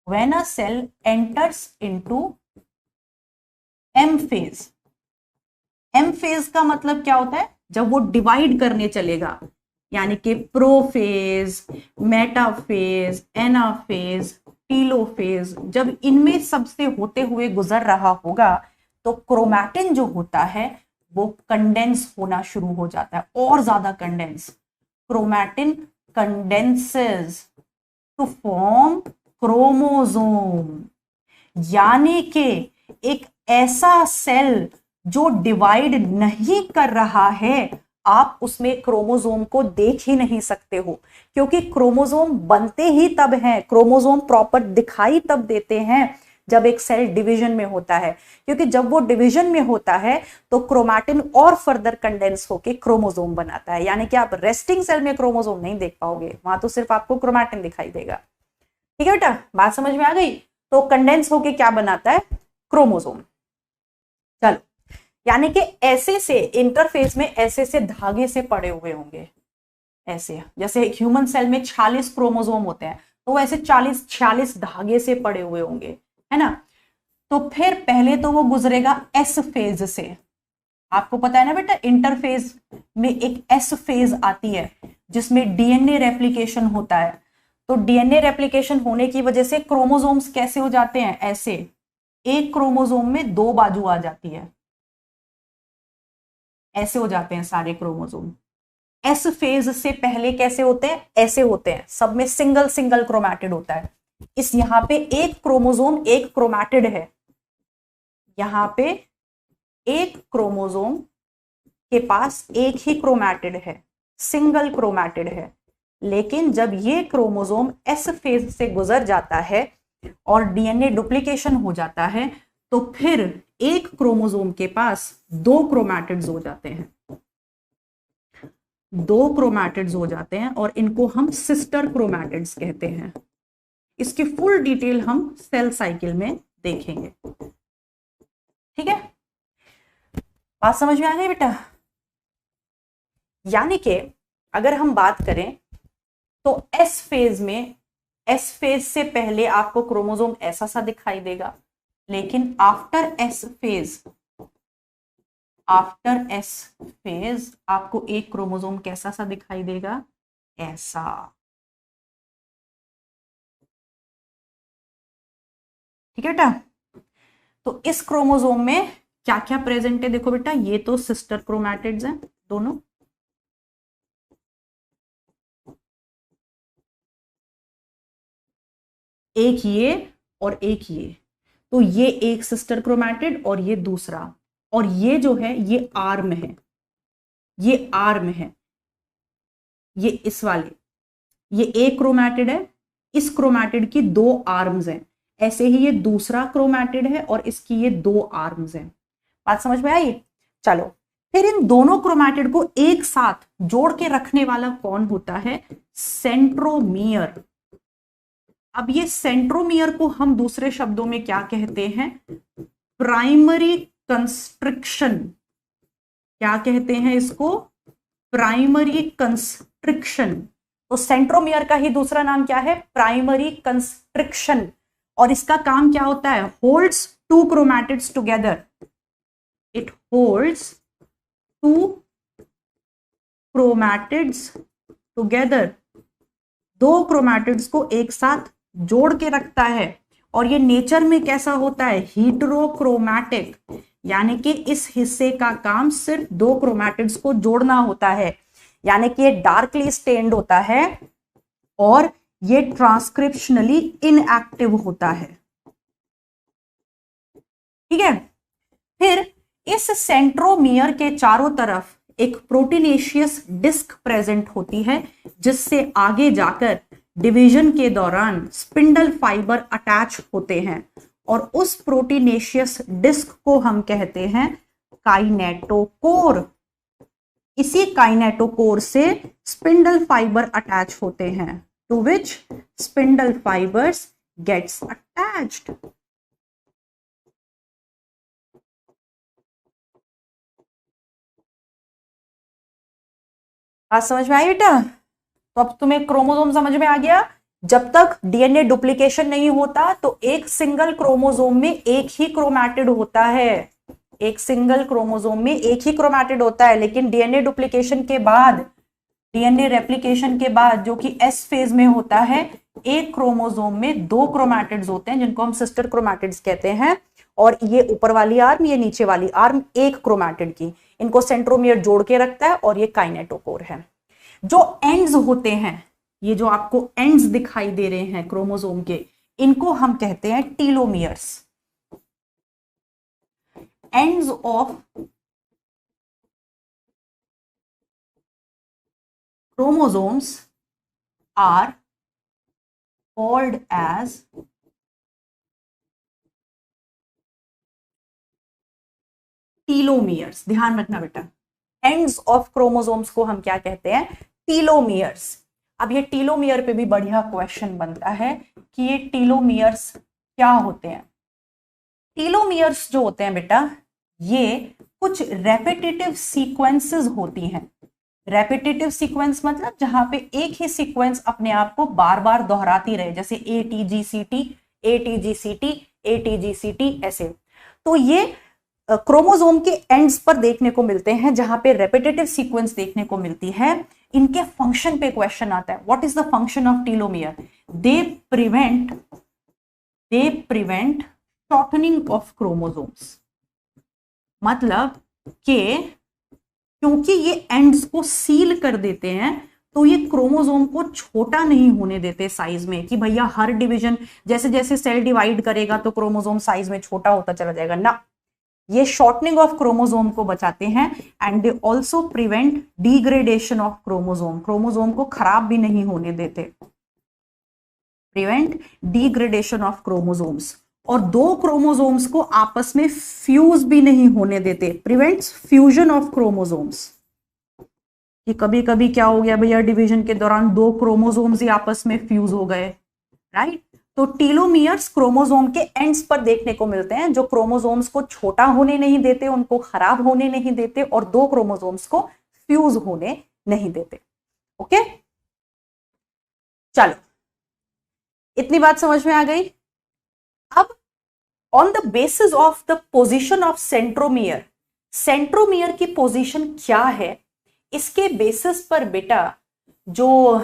when a cell enters into M phase. M phase का मतलब क्या होता है, जब वो डिवाइड करने चलेगा, यानी कि प्रोफेज, मेटाफेज, एनाफेज, टीलोफेज, जब इनमें सबसे होते हुए गुजर रहा होगा तो क्रोमैटिन जो होता है वो कंडेंस होना शुरू हो जाता है, और ज्यादा condense. Chromatin condenses to form chromosome, यानी कि एक ऐसा सेल जो डिवाइड नहीं कर रहा है, आप उसमें क्रोमोसोम को देख ही नहीं सकते हो, क्योंकि क्रोमोसोम बनते ही तब हैं, क्रोमोसोम प्रॉपर दिखाई तब देते हैं जब एक सेल डिवीजन में होता है, क्योंकि जब वो डिवीजन में होता है तो क्रोमैटिन और फर्दर कंडेंस होके क्रोमोसोम बनाता है, यानी कि आप रेस्टिंग सेल में क्रोमोसोम नहीं देख पाओगे, वहां तो सिर्फ आपको क्रोमैटिन दिखाई देगा। ठीक है बेटा, बात समझ में आ गई। तो कंडेंस होके क्या बनाता है, क्रोमोसोम। चलो, यानी कि ऐसे से इंटरफेस में ऐसे से धागे से पड़े हुए होंगे, ऐसे जैसे एक ह्यूमन सेल में 46 क्रोमोसोम होते हैं, तो ऐसे 46 धागे से पड़े हुए होंगे, है ना। तो फिर पहले तो वो गुजरेगा एस फेज से। आपको पता है ना बेटा, इंटरफेज में एक एस फेज आती है जिसमें डीएनए रेप्लिकेशन होता है। तो डीएनए रेप्लिकेशन होने की वजह से क्रोमोसोम्स कैसे हो जाते हैं, ऐसे एक क्रोमोसोम में 2 बाजू आ जाती है, ऐसे हो जाते हैं सारे क्रोमोसोम। एस फेज से पहले कैसे होते हैं, ऐसे होते हैं, सब में सिंगल सिंगल क्रोमैटिड होता है। इस यहां पे एक क्रोमोसोम एक क्रोमैटिड है, यहां पे एक क्रोमोसोम के पास एक ही क्रोमैटिड है, सिंगल क्रोमैटिड है। लेकिन जब ये क्रोमोसोम एस फेज से गुजर जाता है और डीएनए डुप्लीकेशन हो जाता है, तो फिर एक क्रोमोसोम के पास 2 क्रोमैटिड्स हो जाते हैं, 2 क्रोमैटिड्स हो जाते हैं, और इनको हम सिस्टर क्रोमैटिड्स कहते हैं। इसकी फुल डिटेल हम सेल साइकिल में देखेंगे। ठीक है, बात समझ में आ गई बेटा। यानी कि अगर हम बात करें तो एस फेज में, एस फेज से पहले आपको क्रोमोसोम ऐसा सा दिखाई देगा, लेकिन after S phase, after S phase आपको एक क्रोमोसोम कैसा सा दिखाई देगा, ऐसा। ठीक है बेटा, तो इस क्रोमोसोम में क्या क्या प्रेजेंट है, देखो बेटा, ये तो सिस्टर क्रोमैटिड्स हैं दोनों, एक ये और एक ये, तो ये एक सिस्टर क्रोमैटिड और ये दूसरा, और ये जो है ये आर्म है, ये आर्म है, ये इस वाले, ये एक क्रोमैटिड है, इस क्रोमैटिड की 2 आर्म्स हैं, ऐसे ही ये दूसरा क्रोमैटिड है और इसकी ये 2 आर्म्स हैं। बात समझ में आई। चलो, फिर इन दोनों क्रोमैटिड को एक साथ जोड़ के रखने वाला कौन होता है, सेंट्रोमियर। अब ये सेंट्रोमियर को हम दूसरे शब्दों में क्या कहते हैं, प्राइमरी कंस्ट्रिक्शन। क्या कहते हैं इसको, प्राइमरी कंस्ट्रिक्शन। तो सेंट्रोमियर का ही दूसरा नाम क्या है, प्राइमरी कंस्ट्रिक्शन। और इसका काम क्या होता है, holds 2 chromatids together, it holds 2 chromatids together, 2 chromatids को एक साथ जोड़ के रखता है। और ये नेचर में कैसा होता है, हीटेरोक्रोमैटिक, यानी कि इस हिस्से का काम सिर्फ 2 क्रोमैटिड्स को जोड़ना होता है, यानी कि ये डार्कली स्टेन्ड होता है और ये ट्रांसक्रिप्शनली इनएक्टिव होता है। ठीक है, फिर इस सेंट्रोमियर के चारों तरफ एक प्रोटीनेशियस डिस्क प्रेजेंट होती है, जिससे आगे जाकर डिवीजन के दौरान स्पिंडल फाइबर अटैच होते हैं, और उस प्रोटीनेशियस डिस्क को हम कहते हैं काइनेटोकोर। इसी काइनेटोकोर से स्पिंडल फाइबर अटैच होते हैं, to which spindle fibres gets attached. बात समझ में आई बेटा। तो अब तुम्हें क्रोमोसोम समझ में आ गया। जब तक डीएनए डुप्लीकेशन नहीं होता तो एक सिंगल क्रोमोसोम में एक ही क्रोमैटिड होता है, एक सिंगल क्रोमोसोम में एक ही क्रोमैटिड होता है, लेकिन डीएनए डुप्लीकेशन के बाद, डीएनए रेप्लिकेशन के बाद जो कि एस फेज में होता है, एक क्रोमोसोम में दो क्रोमैटिड्स होते हैं जिनको हम सिस्टर क्रोमैटिड्स कहते हैं। और ये ऊपर वाली आर्म, ये नीचे वाली आर्म एक क्रोमैटिड की, इनको सेंट्रोमियर जोड़ के रखता है और ये काइनेटोकोर है। जो एंड्स होते हैं, ये जो आपको एंड्स दिखाई दे रहे हैं क्रोमोसोम के, इनको हम कहते हैं telomeres. Ends of chromosomes are called as telomeres. ध्यान रखना बेटा, एंड्स ऑफ क्रोमोसोम्स को हम क्या कहते हैं? टीलोमियर्स। अब ये टीलोमियर पे भी बढ़िया क्वेश्चन बनता है कि ये टीलोमियर्स क्या होते हैं। टीलोमियर्स जो होते हैं बेटा, ये कुछ रेपिटेटिव सीक्वेंसेस होती हैं। रेपिटेटिव सीक्वेंस मतलब जहां पे एक ही सीक्वेंस अपने आप को बार बार दोहराती रहे, जैसे ATGCT, ATGCT, ATGCT ऐसे। तो ये क्रोमोसोम के एंड्स पर देखने को मिलते हैं, जहां पे रेपिटेटिव सीक्वेंस देखने को मिलती है। इनके फंक्शन पे क्वेश्चन आता है, what is the function of telomere? They prevent shortening of chromosomes. मतलब कि क्योंकि ये एंड्स को सील कर देते हैं, तो ये क्रोमोसोम को छोटा नहीं होने देते साइज में, कि भैया हर डिवीजन जैसे जैसे सेल डिवाइड करेगा तो क्रोमोसोम साइज में छोटा होता चला जाएगा ना। ये शॉर्टनिंग ऑफ क्रोमोसोम को बचाते हैं। And they also prevent degradation of chromosome. Chromosome को खराब भी नहीं होने देते। Prevent degradation of chromosomes. और दो क्रोमोसोम्स को आपस में फ्यूज भी नहीं होने देते। Prevents fusion of chromosomes. कि कभी कभी क्या हो गया भैया, डिवीजन के दौरान दो क्रोमोसोम्स ही आपस में फ्यूज हो गए, राइट। तो टीलोमियर्स क्रोमोसोम के एंड्स पर देखने को मिलते हैं, जो क्रोमोसोम्स को छोटा होने नहीं देते, उनको खराब होने नहीं देते, और दो क्रोमोसोम्स को फ्यूज होने नहीं देते। ओके, चलो इतनी बात समझ में आ गई। अब on the basis of the position of centromere, centromere की पोजीशन क्या है, इसके बेसिस पर बेटा जो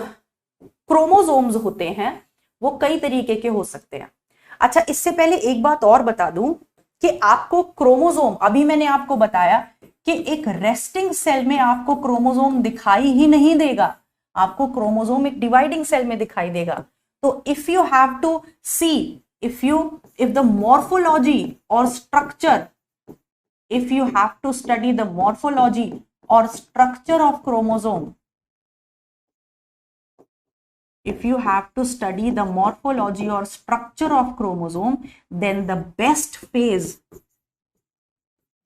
क्रोमोसोम्स होते हैं वो कई तरीके के हो सकते हैं। अच्छा, इससे पहले एक बात और बता दूं कि आपको क्रोमोसोम, अभी मैंने आपको बताया कि एक रेस्टिंग सेल में आपको क्रोमोसोम दिखाई ही नहीं देगा, आपको क्रोमोसोम एक डिवाइडिंग सेल में दिखाई देगा। तो if you have to see, if the morphology or structure, if you have to study the morphology or structure of chromosome, if you have to study the morphology or structure of chromosome, then the best phase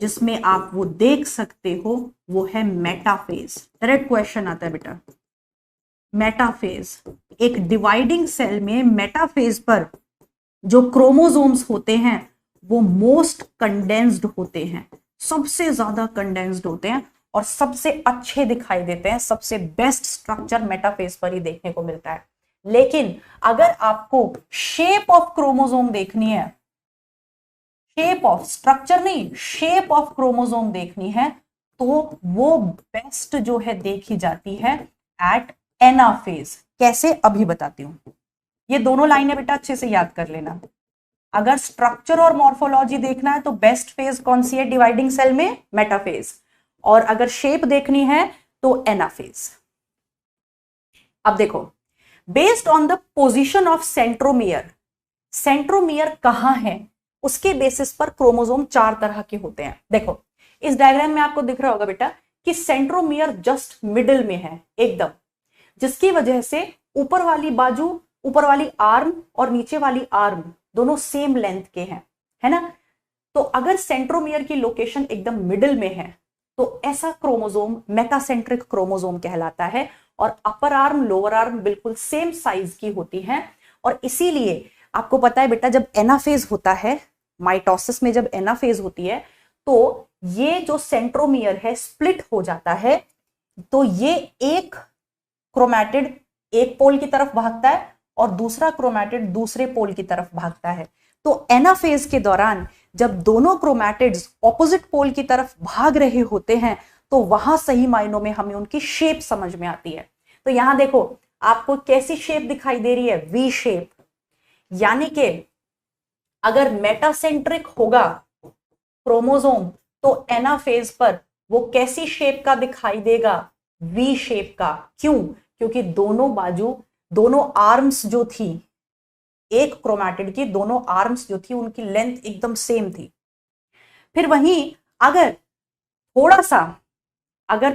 जिसमें आप वो देख सकते हो वो है metaphase. Direct question आता है बेटा, मेटाफेज। एक डिवाइडिंग सेल में मेटाफेज पर जो क्रोमोसोम्स होते हैं वो मोस्ट कंडेंस्ड होते हैं, सबसे ज्यादा कंडेंस्ड होते हैं और सबसे अच्छे दिखाई देते हैं। सबसे बेस्ट स्ट्रक्चर मेटाफेज पर ही देखने को मिलता है। लेकिन अगर आपको शेप ऑफ क्रोमोसोम देखनी है, शेप ऑफ, स्ट्रक्चर नहीं, शेप ऑफ क्रोमोसोम देखनी है, तो वो बेस्ट जो है देखी जाती है एट एनाफेज। कैसे, अभी बताती हूं। ये दोनों लाइनें बेटा अच्छे से याद कर लेना। अगर स्ट्रक्चर और मॉर्फोलॉजी देखना है तो बेस्ट फेज कौन सी है डिवाइडिंग सेल में? मेटाफेज। और अगर शेप देखनी है तो एनाफेज। अब देखो, based on the position of centromere, centromere कहां है उसके बेसिस पर क्रोमोसोम चार तरह के होते हैं। देखो इस डायग्राम में आपको दिख रहा होगा बेटा कि सेंट्रोमियर जस्ट मिडिल में है एकदम, जिसकी वजह से ऊपर वाली बाजू, ऊपर वाली आर्म और नीचे वाली आर्म दोनों सेम लेंथ के हैं, है ना। तो अगर सेंट्रोमियर की लोकेशन एकदम मिडिल में है तो ऐसा क्रोमोसोम मेटासेंट्रिक क्रोमोसोम कहलाता है। और अपर आर्म, लोअर आर्म बिल्कुल सेम साइज की होती हैं। और इसीलिए आपको पता है बेटा, जब एनाफेज होता है, माइटोसिस में जब एनाफेज होती है, तो ये जो सेंट्रोमियर है स्प्लिट हो जाता है। तो ये एक क्रोमैटिड एक पोल की तरफ भागता है और दूसरा क्रोमैटिड दूसरे पोल की तरफ भागता है। तो एनाफेज के दौरान जब दोनों क्रोमैटिड्स ऑपोजिट पोल की तरफ भाग रहे होते हैं तो वहां सही मायनों में हमें उनकी शेप समझ में आती है। तो यहां देखो आपको कैसी शेप दिखाई दे रही है, वी शेप। यानी कि अगर मेटासेंट्रिक होगा क्रोमोसोम तो एनाफेज पर वो कैसी शेप का दिखाई देगा, वी शेप का। क्यों? क्योंकि दोनों बाजू, दोनों आर्म्स जो थी एक क्रोमैटिड की, दोनों आर्म्स जो थी उनकी लेंथ एकदम सेम थी। फिर वहीं अगर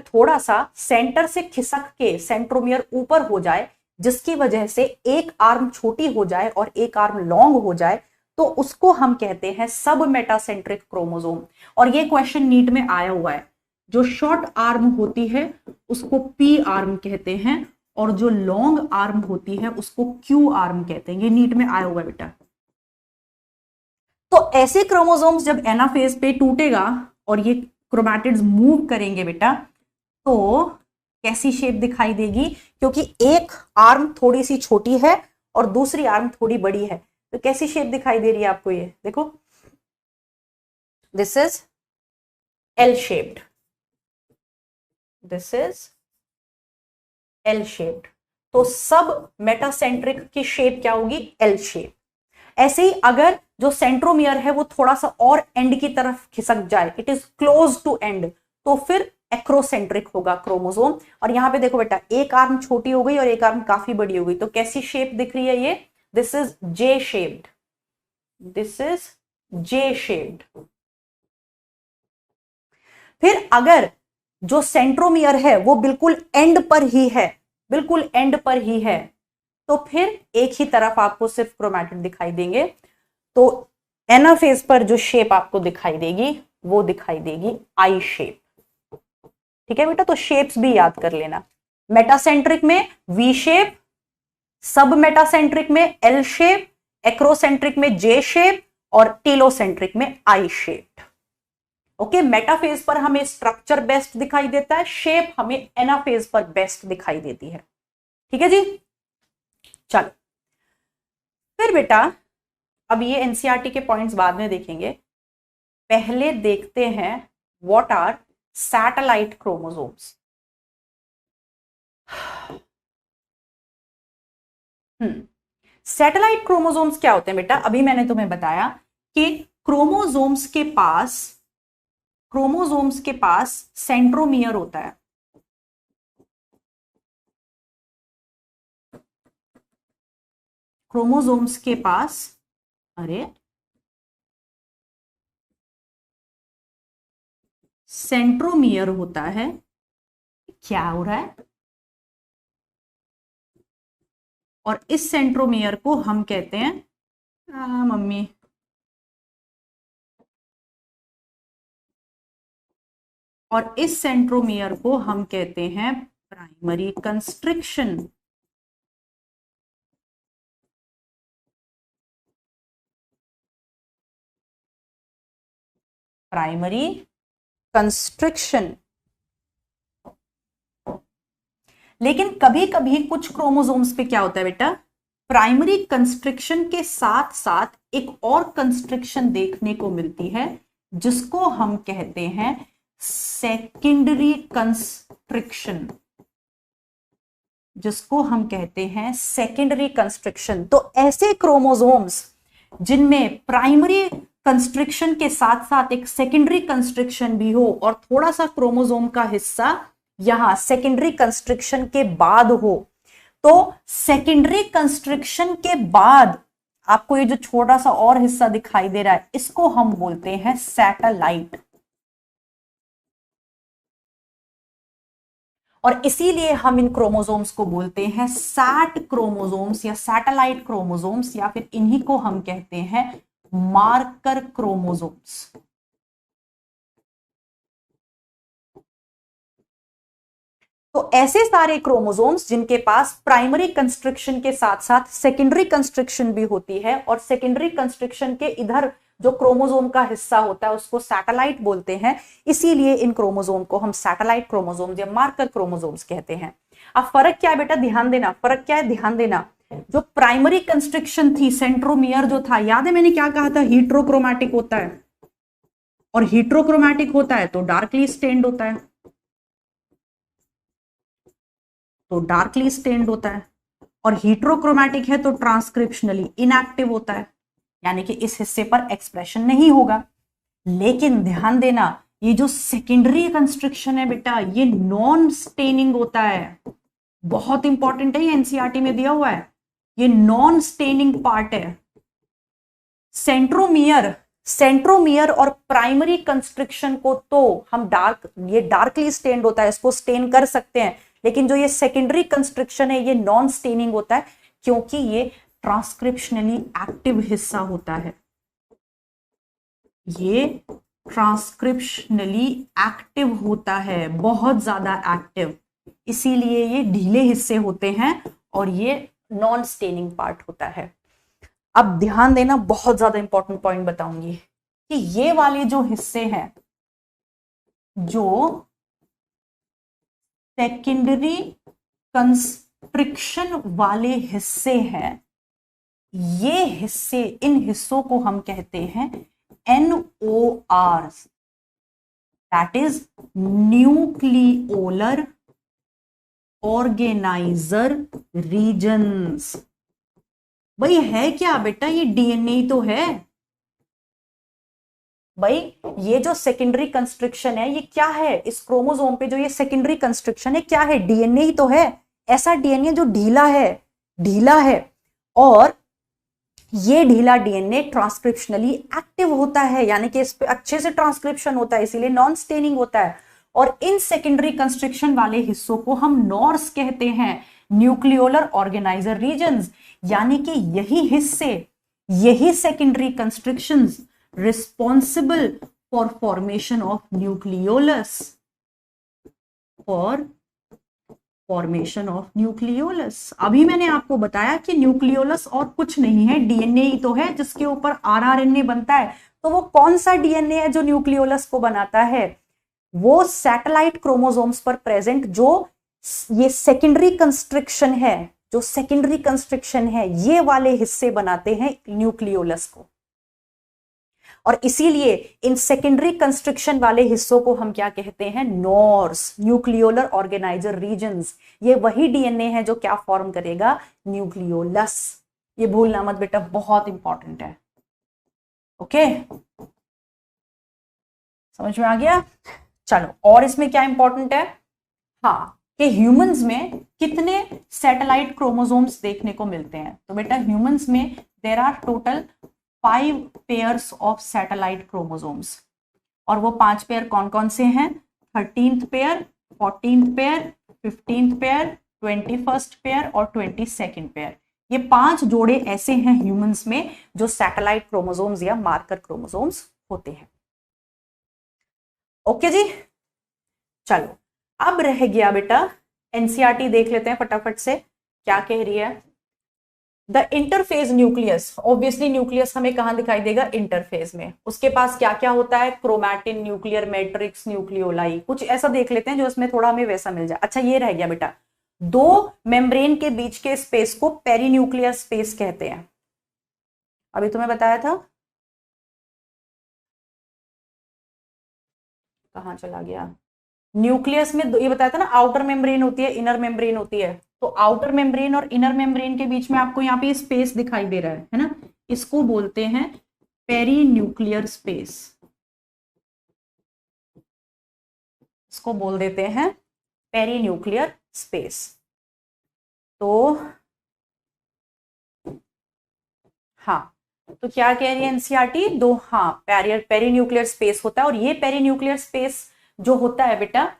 थोड़ा सा सेंटर से खिसक के सेंट्रोमियर ऊपर हो जाए, जिसकी वजह से एक आर्म छोटी हो जाए और एक आर्म लॉन्ग हो जाए, तो उसको हम कहते हैं सब मेटासेंट्रिक क्रोमोसोम। और ये क्वेश्चन नीट में आया हुआ है, जो शॉर्ट आर्म होती है उसको पी आर्म कहते हैं और जो लॉन्ग आर्म होती है उसको क्यू आर्म कहते हैं। ये नीट में आया हुआ है बेटा। तो ऐसे क्रोमोसोम्स जब एनाफेज पे टूटेगा और ये क्रोमैटिड्स मूव करेंगे बेटा, तो कैसी शेप दिखाई देगी? क्योंकि एक आर्म थोड़ी सी छोटी है और दूसरी आर्म थोड़ी बड़ी है, तो कैसी शेप दिखाई दे रही है आपको? ये देखो, this is L shaped, this is L shaped. तो सब मेटासेंट्रिक की शेप क्या होगी? L shape. ऐसे ही अगर जो सेंट्रोमियर है वो थोड़ा सा और एंड की तरफ खिसक जाए, it is close to end, तो फिर एक्रोसेंट्रिक होगा क्रोमोसोम। और यहां पे देखो बेटा, एक आर्म छोटी हो गई और एक आर्म काफी बड़ी हो गई, तो कैसी शेप दिख रही है ये? This is J shaped, this is J shaped. फिर अगर जो सेंट्रोमियर है वो बिल्कुल एंड पर ही है, बिल्कुल एंड पर ही है, तो फिर एक ही तरफ आपको सिर्फ क्रोमैटिड दिखाई देंगे। तो एनाफेज पर जो शेप आपको दिखाई देगी वो दिखाई देगी आई शेप। ठीक है बेटा, तो शेप्स भी याद कर लेना। मेटासेंट्रिक में वी शेप, सब मेटासेंट्रिक में एल शेप, एक्रोसेंट्रिक में जे शेप और टेलोसेंट्रिक में आई शेप। ओके, मेटाफेज पर हमें स्ट्रक्चर बेस्ट दिखाई देता है, शेप हमें एनाफेज पर बेस्ट दिखाई देती है। ठीक है जी, चलो फिर बेटा, अब ये एनसीईआरटी के पॉइंट्स बाद में देखेंगे, पहले देखते हैं what are satellite chromosomes. Satellite chromosomes क्या होते हैं बेटा? अभी मैंने तुम्हें बताया कि क्रोमोसोम्स के पास सेंट्रोमियर होता है। क्रोमोसोम्स के पास, अरे सेंट्रोमियर होता है। क्या हो रहा है? और इस सेंट्रोमियर को हम कहते हैं मम्मी, और इस सेंट्रोमियर को हम कहते हैं प्राइमरी कंस्ट्रिक्शन। Primary constriction. लेकिन कभी कभी कुछ क्रोमोसोम्स पे क्या होता है बेटा, प्राइमरी कंस्ट्रिक्शन के साथ साथ एक और कंस्ट्रिक्शन देखने को मिलती है जिसको हम कहते हैं सेकेंडरी कंस्ट्रिक्शन, जिसको हम कहते हैं सेकेंडरी कंस्ट्रिक्शन। तो ऐसे क्रोमोसोम्स जिनमें प्राइमरी कंस्ट्रिक्शन के साथ साथ एक सेकेंडरी कंस्ट्रिक्शन भी हो और थोड़ा सा क्रोमोसोम का हिस्सा यहां सेकेंडरी कंस्ट्रिक्शन के बाद हो, तो सेकेंडरी कंस्ट्रिक्शन के बाद आपको ये जो छोटा सा और हिस्सा दिखाई दे रहा है, इसको हम बोलते हैं सैटेलाइट। और इसीलिए हम इन क्रोमोसोम्स को बोलते हैं सैट क्रोमोसोम्स या सैटेलाइट क्रोमोसोम्स, या फिर इन्हीं को हम कहते हैं मार्कर क्रोमोसोम्स। तो ऐसे सारे क्रोमोसोम्स जिनके पास प्राइमरी कंस्ट्रिक्शन के साथ साथ सेकेंडरी कंस्ट्रिक्शन भी होती है, और सेकेंडरी कंस्ट्रिक्शन के इधर जो क्रोमोसोम का हिस्सा होता है उसको सैटेलाइट बोलते हैं। इसीलिए इन क्रोमोसोम को हम सैटेलाइट क्रोमोसोम्स या मार्कर क्रोमोसोम्स कहते हैं। अब फर्क क्या है बेटा, ध्यान देना, फर्क क्या है, ध्यान देना। जो प्राइमरी कंस्ट्रिक्शन थी, सेंट्रोमियर जो था, याद है मैंने क्या कहा था, हीट्रोक्रोमैटिक होता है। और हीट्रोक्रोमैटिक होता है तो डार्कली स्टेन्ड होता है, और हीट्रोक्रोमैटिक है तो ट्रांसक्रिप्शनली इनएक्टिव होता है, यानी कि इस हिस्से पर एक्सप्रेशन नहीं होगा। लेकिन ध्यान देना, ये जो सेकेंडरी कंस्ट्रक्शन है बेटा, ये नॉन स्टेनिंग होता है, बहुत इंपॉर्टेंट है, ये एनसीईआरटी में दिया हुआ है, ये नॉन स्टेनिंग पार्ट है। सेंट्रोमियर और प्राइमरी कंस्ट्रक्शन को तो हम ये डार्कली स्टेन्ड होता है, इसको स्टेन कर सकते हैं, लेकिन जो ये सेकेंडरी कंस्ट्रक्शन है ये नॉन स्टेनिंग होता है, क्योंकि ये ट्रांसक्रिप्शनली एक्टिव हिस्सा होता है, ये ट्रांसक्रिप्शनली एक्टिव होता है, बहुत ज्यादा एक्टिव, इसीलिए ये ढीले हिस्से होते हैं और ये नॉन स्टेनिंग पार्ट होता है। अब ध्यान देना, बहुत ज्यादा इंपॉर्टेंट पॉइंट बताऊंगी कि ये वाले जो हिस्से हैं, जो सेकेंडरी कंस्ट्रिक्शन वाले हिस्से हैं, ये हिस्से, इन हिस्सों को हम कहते हैं NORs, that is nucleolar organiser regions. भाई है क्या बेटा, ये डीएनए ही तो है भाई। ये जो सेकेंडरी कंस्ट्रक्शन है ये क्या है, इस क्रोमोसोम पे जो ये सेकेंडरी कंस्ट्रक्शन है क्या है, डीएनए ही तो है। ऐसा डीएनए जो ढीला है और ये ढीला डीएनए ट्रांसक्रिप्शनली एक्टिव होता है, यानी कि इस पे अच्छे से ट्रांसक्रिप्शन होता है, इसीलिए नॉन स्टेनिंग होता है। और इन सेकेंडरी कंस्ट्रक्शन वाले हिस्सों को हम नॉर्स कहते हैं, न्यूक्लियोलर ऑर्गेनाइजर रीजन्स, यानी कि यही हिस्से, यही secondary constructions responsible for formation of nucleolus, अभी मैंने आपको बताया कि न्यूक्लियोलस और कुछ नहीं है, डीएनए ही तो है जिसके ऊपर आरआरएनए बनता है। तो वो कौन सा डीएनए है जो न्यूक्लियोलस को बनाता है, वो सैटेलाइट क्रोमोसोम्स पर प्रेजेंट जो ये सेकेंडरी कंस्ट्रक्शन है, ये वाले हिस्से बनाते हैं न्यूक्लियोलस को। और इसीलिए इन सेकेंडरी कंस्ट्रक्शन वाले हिस्सों को हम क्या कहते हैं, नॉर्स, न्यूक्लियोलर ऑर्गेनाइजर रीजन्स। ये वही डीएनए है जो क्या फॉर्म करेगा, न्यूक्लियोलस। ये भूलना मत बेटा, बहुत इंपॉर्टेंट है। ओके, समझ में आ गया। चलो, और इसमें क्या इंपॉर्टेंट है, हाँ, कि ह्यूमंस में कितने सैटेलाइट क्रोमोसोम्स देखने को मिलते हैं। तो बेटा ह्यूमंस में there are total 5 pairs of satellite chromosomes, और वो 5 पेयर कौन कौन से हैं, 13th pair, 14th pair, 15th pair, 21st pair और 22nd पेयर। ये 5 जोड़े ऐसे हैं ह्यूमंस में जो सैटेलाइट क्रोमोसोम्स या मार्कर क्रोमोसोम्स होते हैं। ओके जी, चलो अब रह गया बेटा, एनसीईआरटी देख लेते हैं फटाफट से क्या कह रही है। The interphase nucleus, obviously nucleus हमें कहां दिखाई देगा, इंटरफेज में। उसके पास क्या क्या होता है, क्रोमैटिन, न्यूक्लियर मैट्रिक्स, न्यूक्लियोलाई, कुछ ऐसा देख लेते हैं जो इसमें थोड़ा हमें वैसा मिल जाए। अच्छा, ये रह गया बेटा, 2 मेम्ब्रेन के बीच के स्पेस को पेरीन्यूक्लियर स्पेस कहते हैं, अभी तुम्हें बताया था, कहां चला गया। न्यूक्लियस में ये बताया था ना, आउटर मेम्ब्रेन होती है, इनर मेम्ब्रेन होती है। तो आउटर मेम्ब्रेन और इनर मेम्ब्रेन के बीच में आपको यहाँ पे स्पेस दिखाई दे रहा है ना, इसको बोलते हैं पेरीन्यूक्लियर स्पेस, इसको बोल देते हैं पेरीन्यूक्लियर स्पेस। तो हाँ, तो क्या कह रही है एनसीईआरटी, 2 हाँ पेरीन्यूक्लियर स्पेस होता है। और ये पेरीन्यूक्लियर स्पेस जो होता है बेटा,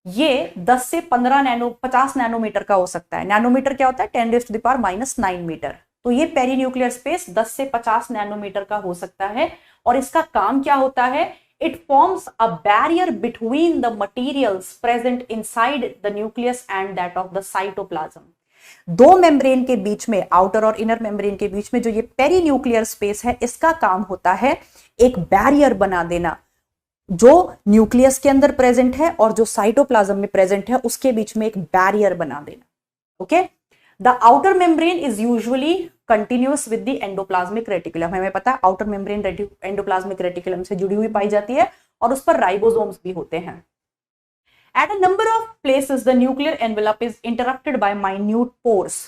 ये 10 से 50 नैनोमीटर का हो सकता है। नैनोमीटर क्या होता है, 10⁻⁹ मीटर। तो ये पेरीन्यूक्लियर स्पेस 10 से 50 नैनोमीटर का हो सकता है। और इसका काम क्या होता है, it forms a barrier between the materials present inside the nucleus and that of the cytoplasm. 2 membrane के बीच में, आउटर और इनर मेम्ब्रेन के बीच में जो ये पेरीन्यूक्लियर स्पेस है, इसका काम होता है एक बैरियर बना देना, जो न्यूक्लियस के अंदर प्रेजेंट है और जो साइटोप्लाज्म में प्रेजेंट है उसके बीच में एक बैरियर बना देना। Okay, the outer membrane is usually continuous with the endoplasmic reticulum, हमें पता है आउटर मेम्ब्रेन एंडोप्लाज्मिक रेटिकुलम से जुड़ी हुई पाई जाती है और उस पर राइबोसोम्स भी होते हैं। At a number of places the nuclear envelope is interrupted by minute pores,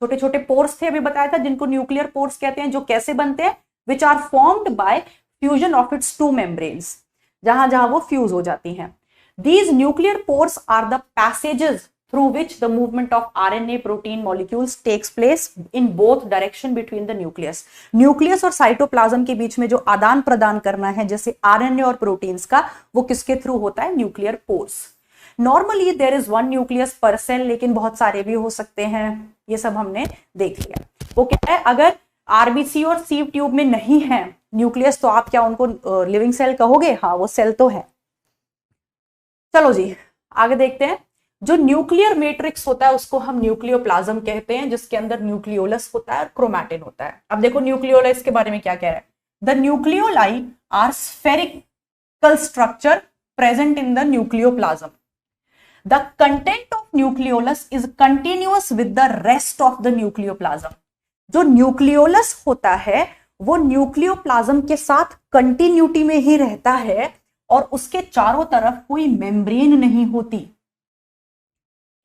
छोटे छोटे पोर्स थे अभी बताया था जिनको न्यूक्लियर पोर्स कहते हैं, जो कैसे बनते हैं, which are formed by fusion of its two membranes, जहां जहां वो फ्यूज हो जाती हैं। These nuclear pores are the passages through which the movement of RNA protein molecules takes place in both direction between the nucleus. Nucleus और cytoplasm के बीच में जो आदान प्रदान करना है जैसे आरएनए और प्रोटीन्स का, वो किसके थ्रू होता है, nuclear pores. Normally there is one nucleus per cell, लेकिन बहुत सारे भी हो सकते हैं, ये सब हमने देख लिया। वो कहता है अगर आरबीसी और सीव ट्यूब में नहीं है न्यूक्लियस तो आप क्या उनको लिविंग सेल कहोगे? हाँ, वो सेल तो है। चलो जी आगे देखते हैं। जो न्यूक्लियर मैट्रिक्स होता है उसको हम न्यूक्लियोप्लाज्म कहते हैं, जिसके अंदर न्यूक्लियोलस होता है और क्रोमैटिन होता है। अब देखो न्यूक्लियोलस के बारे में क्या कह रहा है, the nucleoli are spherical structure present in the nucleoplasm. The content of nucleolus is continuous with the rest of the nucleoplasm. जो न्यूक्लियोलस होता है वो न्यूक्लियोप्लाज्म के साथ कंटिन्यूटी में ही रहता है और उसके चारों तरफ कोई मेम्ब्रेन नहीं होती।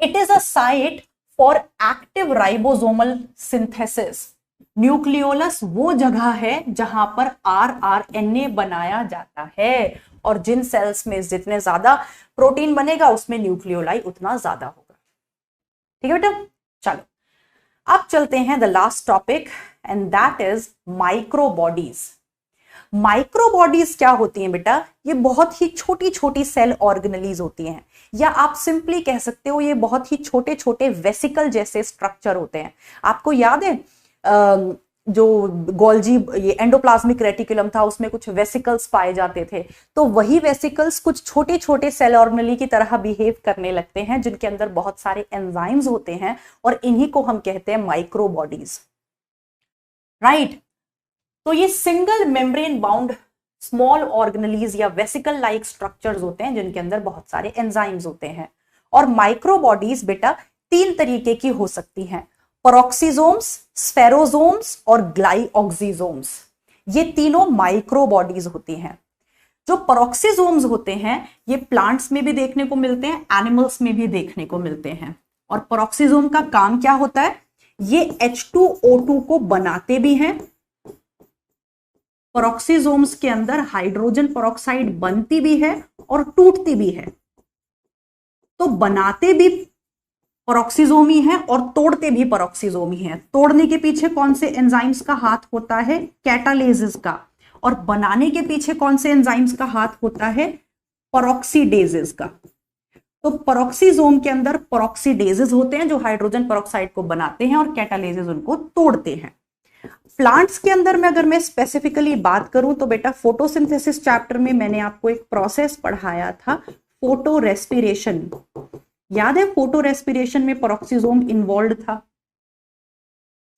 It is a site for active ribosomal synthesis. Nucleolus वो जगह है जहां पर आरएनए बनाया जाता है और जिन सेल्स में जितने ज्यादा प्रोटीन बनेगा उसमें न्यूक्लियोलाई उतना ज्यादा होगा। ठीक है बेटा, चलो अब चलते हैं the last topic and that is microbodies. Microbodies क्या होती हैं बेटा? ये बहुत ही छोटी छोटी सेल ऑर्गेनेलीज होती हैं, या आप सिंपली कह सकते हो ये बहुत ही छोटे छोटे वेसिकल जैसे स्ट्रक्चर होते हैं। आपको याद है जो गोल्जी ये एंडोप्लाज्मिक रेटिकुलम था उसमें कुछ वेसिकल्स पाए जाते थे, तो वही वेसिकल्स कुछ छोटे छोटे सेल ऑर्गेनेली की तरह बिहेव करने लगते हैं जिनके अंदर बहुत सारे एंजाइम्स होते हैं और इन्हीं को हम कहते हैं माइक्रोबॉडीज, राइट। तो ये single membrane bound small organelles या वेसिकल लाइक स्ट्रक्चर्स होते हैं जिनके अंदर बहुत सारे एंजाइम्स होते हैं। और माइक्रोबॉडीज बेटा तीन तरीके की हो सकती हैं, पेरोक्सिसोम्स, स्फेरोसोम्स और ग्लाइऑक्सिसोम्स। ये तीनों माइक्रोबॉडीज होती हैं। जो पेरोक्सिसोम्स होते हैं ये प्लांट्स में भी देखने को मिलते हैं, एनिमल्स में भी देखने को मिलते हैं। और पेरोक्सिसोम का काम क्या होता है? ये H2O2 को बनाते भी हैं। पेरोक्सिसोम्स के अंदर हाइड्रोजन पेरोक्साइड बनती भी है और टूटती भी है। तो बनाते भी पेरोक्सिसोम ही है और तोड़ते भी पेरोक्सिसोम ही है। तोड़ने के पीछे कौन से एंजाइम्स का हाथ होता है? कैटालेसिस का। और बनाने के पीछे कौन से एंजाइम्स का हाथ होता है? पेरोक्सीडेजेस का। तो पेरोक्सिसोम के अंदर पेरोक्सीडेजेस होते हैं जो हाइड्रोजन पेरोक्साइड को बनाते हैं और कैटालेसिस उनको तोड़ते हैं। प्लांट्स के अंदर में अगर मैं स्पेसिफिकली बात करूं तो बेटा फोटोसिंथेसिस चैप्टर में मैंने आपको एक प्रोसेस पढ़ाया था, फोटो रेस्पिरेशन। याद है फोटो रेस्पिरेशन में पेरोक्सिसोम इन्वॉल्व था।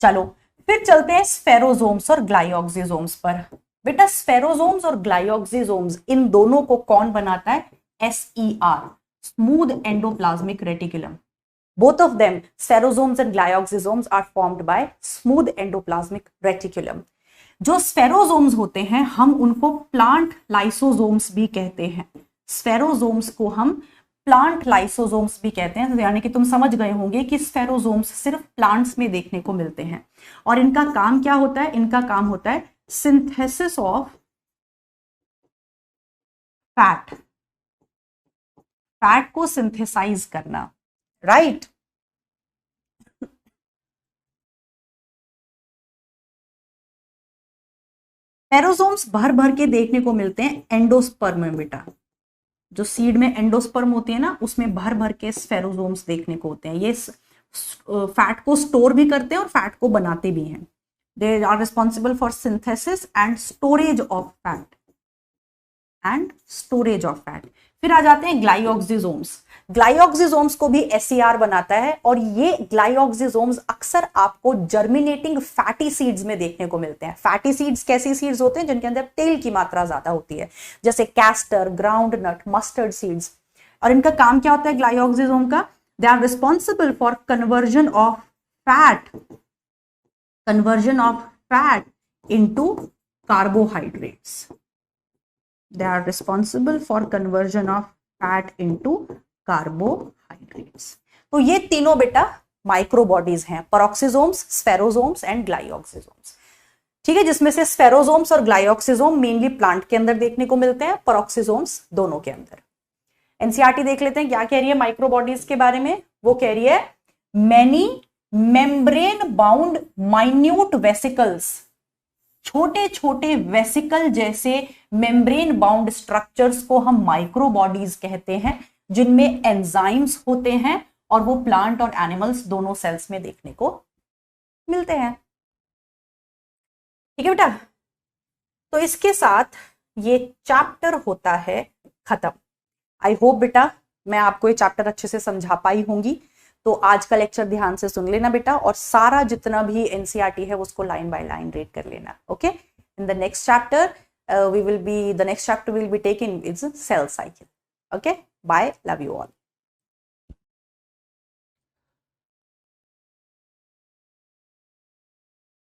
चलो फिर चलते हैं स्फेरोसोम्स और ग्लाइऑक्सिसोम्स पर। बेटा स्फेरोसोम्स और ग्लाइऑक्सिसोम्स इन दोनों को कौन बनाता है? SER, smooth endoplasmic reticulum. Both of them, spherosomes and glyoxysomes, are formed by smooth endoplasmic reticulum. जो स्फेरोसोम्स होते हैं हम उनको प्लांट लाइसोसोम्स भी कहते हैं। स्फेरोसोम्स को हम प्लांट लाइसोसोम्स भी कहते हैं, यानी कि तुम समझ गए होंगे कि स्फेरोसोम्स सिर्फ प्लांट्स में देखने को मिलते हैं। और इनका काम क्या होता है? इनका काम होता है सिंथेसिस ऑफ फैट, फैट को सिंथेसाइज करना, राइट। स्फेरोसोम्स भर भर के देखने को मिलते हैं एंडोस्पर्म में बेटा। जो सीड में एंडोस्पर्म होती है ना उसमें भर भर के स्फेरोसोम्स देखने को होते हैं। ये फैट को स्टोर भी करते हैं और फैट को बनाते भी हैं। They are responsible for synthesis and storage of fat फिर आ जाते हैं ग्लाइऑक्सिसोम्स। ग्लाइऑक्सिसोम्स को भी SER बनाता है और ये ग्लाइऑक्सिसोम्स अक्सर आपको जर्मिनेटिंग फैटी सीड्स में देखने को मिलते हैं। फैटी सीड्स कैसी सीड्स होते हैं? जिनके अंदर तेल की मात्रा ज्यादा होती है, जैसे कैस्टर, ग्राउंडनट, मस्टर्ड सीड्स। और इनका काम क्या होता है ग्लाइऑक्सिसोम का? They are responsible for conversion of fat, conversion of fat into carbohydrates. They are responsible for conversion of fat into carbohydrates. तो ये तीनों बेटा माइक्रोबॉडीज हैं, पेरोक्सिसोम्स, स्फेरोसोम्स एंड ग्लाइऑक्सिसोम्स। ठीक है, जिसमें से स्फेरोसोम्स और ग्लाइऑक्सिसोम मेनली प्लांट के अंदर देखने को मिलते हैं, पेरोक्सिसोम्स दोनों के अंदर। एनसीईआरटी देख लेते हैं क्या कह रही है माइक्रोबॉडीज के बारे में। वो कह रही है many membrane bound minute vesicles, छोटे छोटे वेसिकल जैसे मेम्ब्रेन बाउंड स्ट्रक्चर्स को हम माइक्रोबॉडीज कहते हैं, जिनमें एंजाइम्स होते हैं और वो प्लांट और एनिमल्स दोनों सेल्स में देखने को मिलते हैं। ठीक है बेटा, तो इसके साथ ये चैप्टर होता है खत्म। आई होप बेटा मैं आपको ये चैप्टर अच्छे से समझा पाई होंगी। तो आज का लेक्चर ध्यान से सुन लेना बेटा, और सारा जितना भी एनसीईआरटी है उसको लाइन बाय लाइन रीड कर लेना। Okay, in the next chapter the next chapter will be taken is cell cycle. Okay, bye, love you all.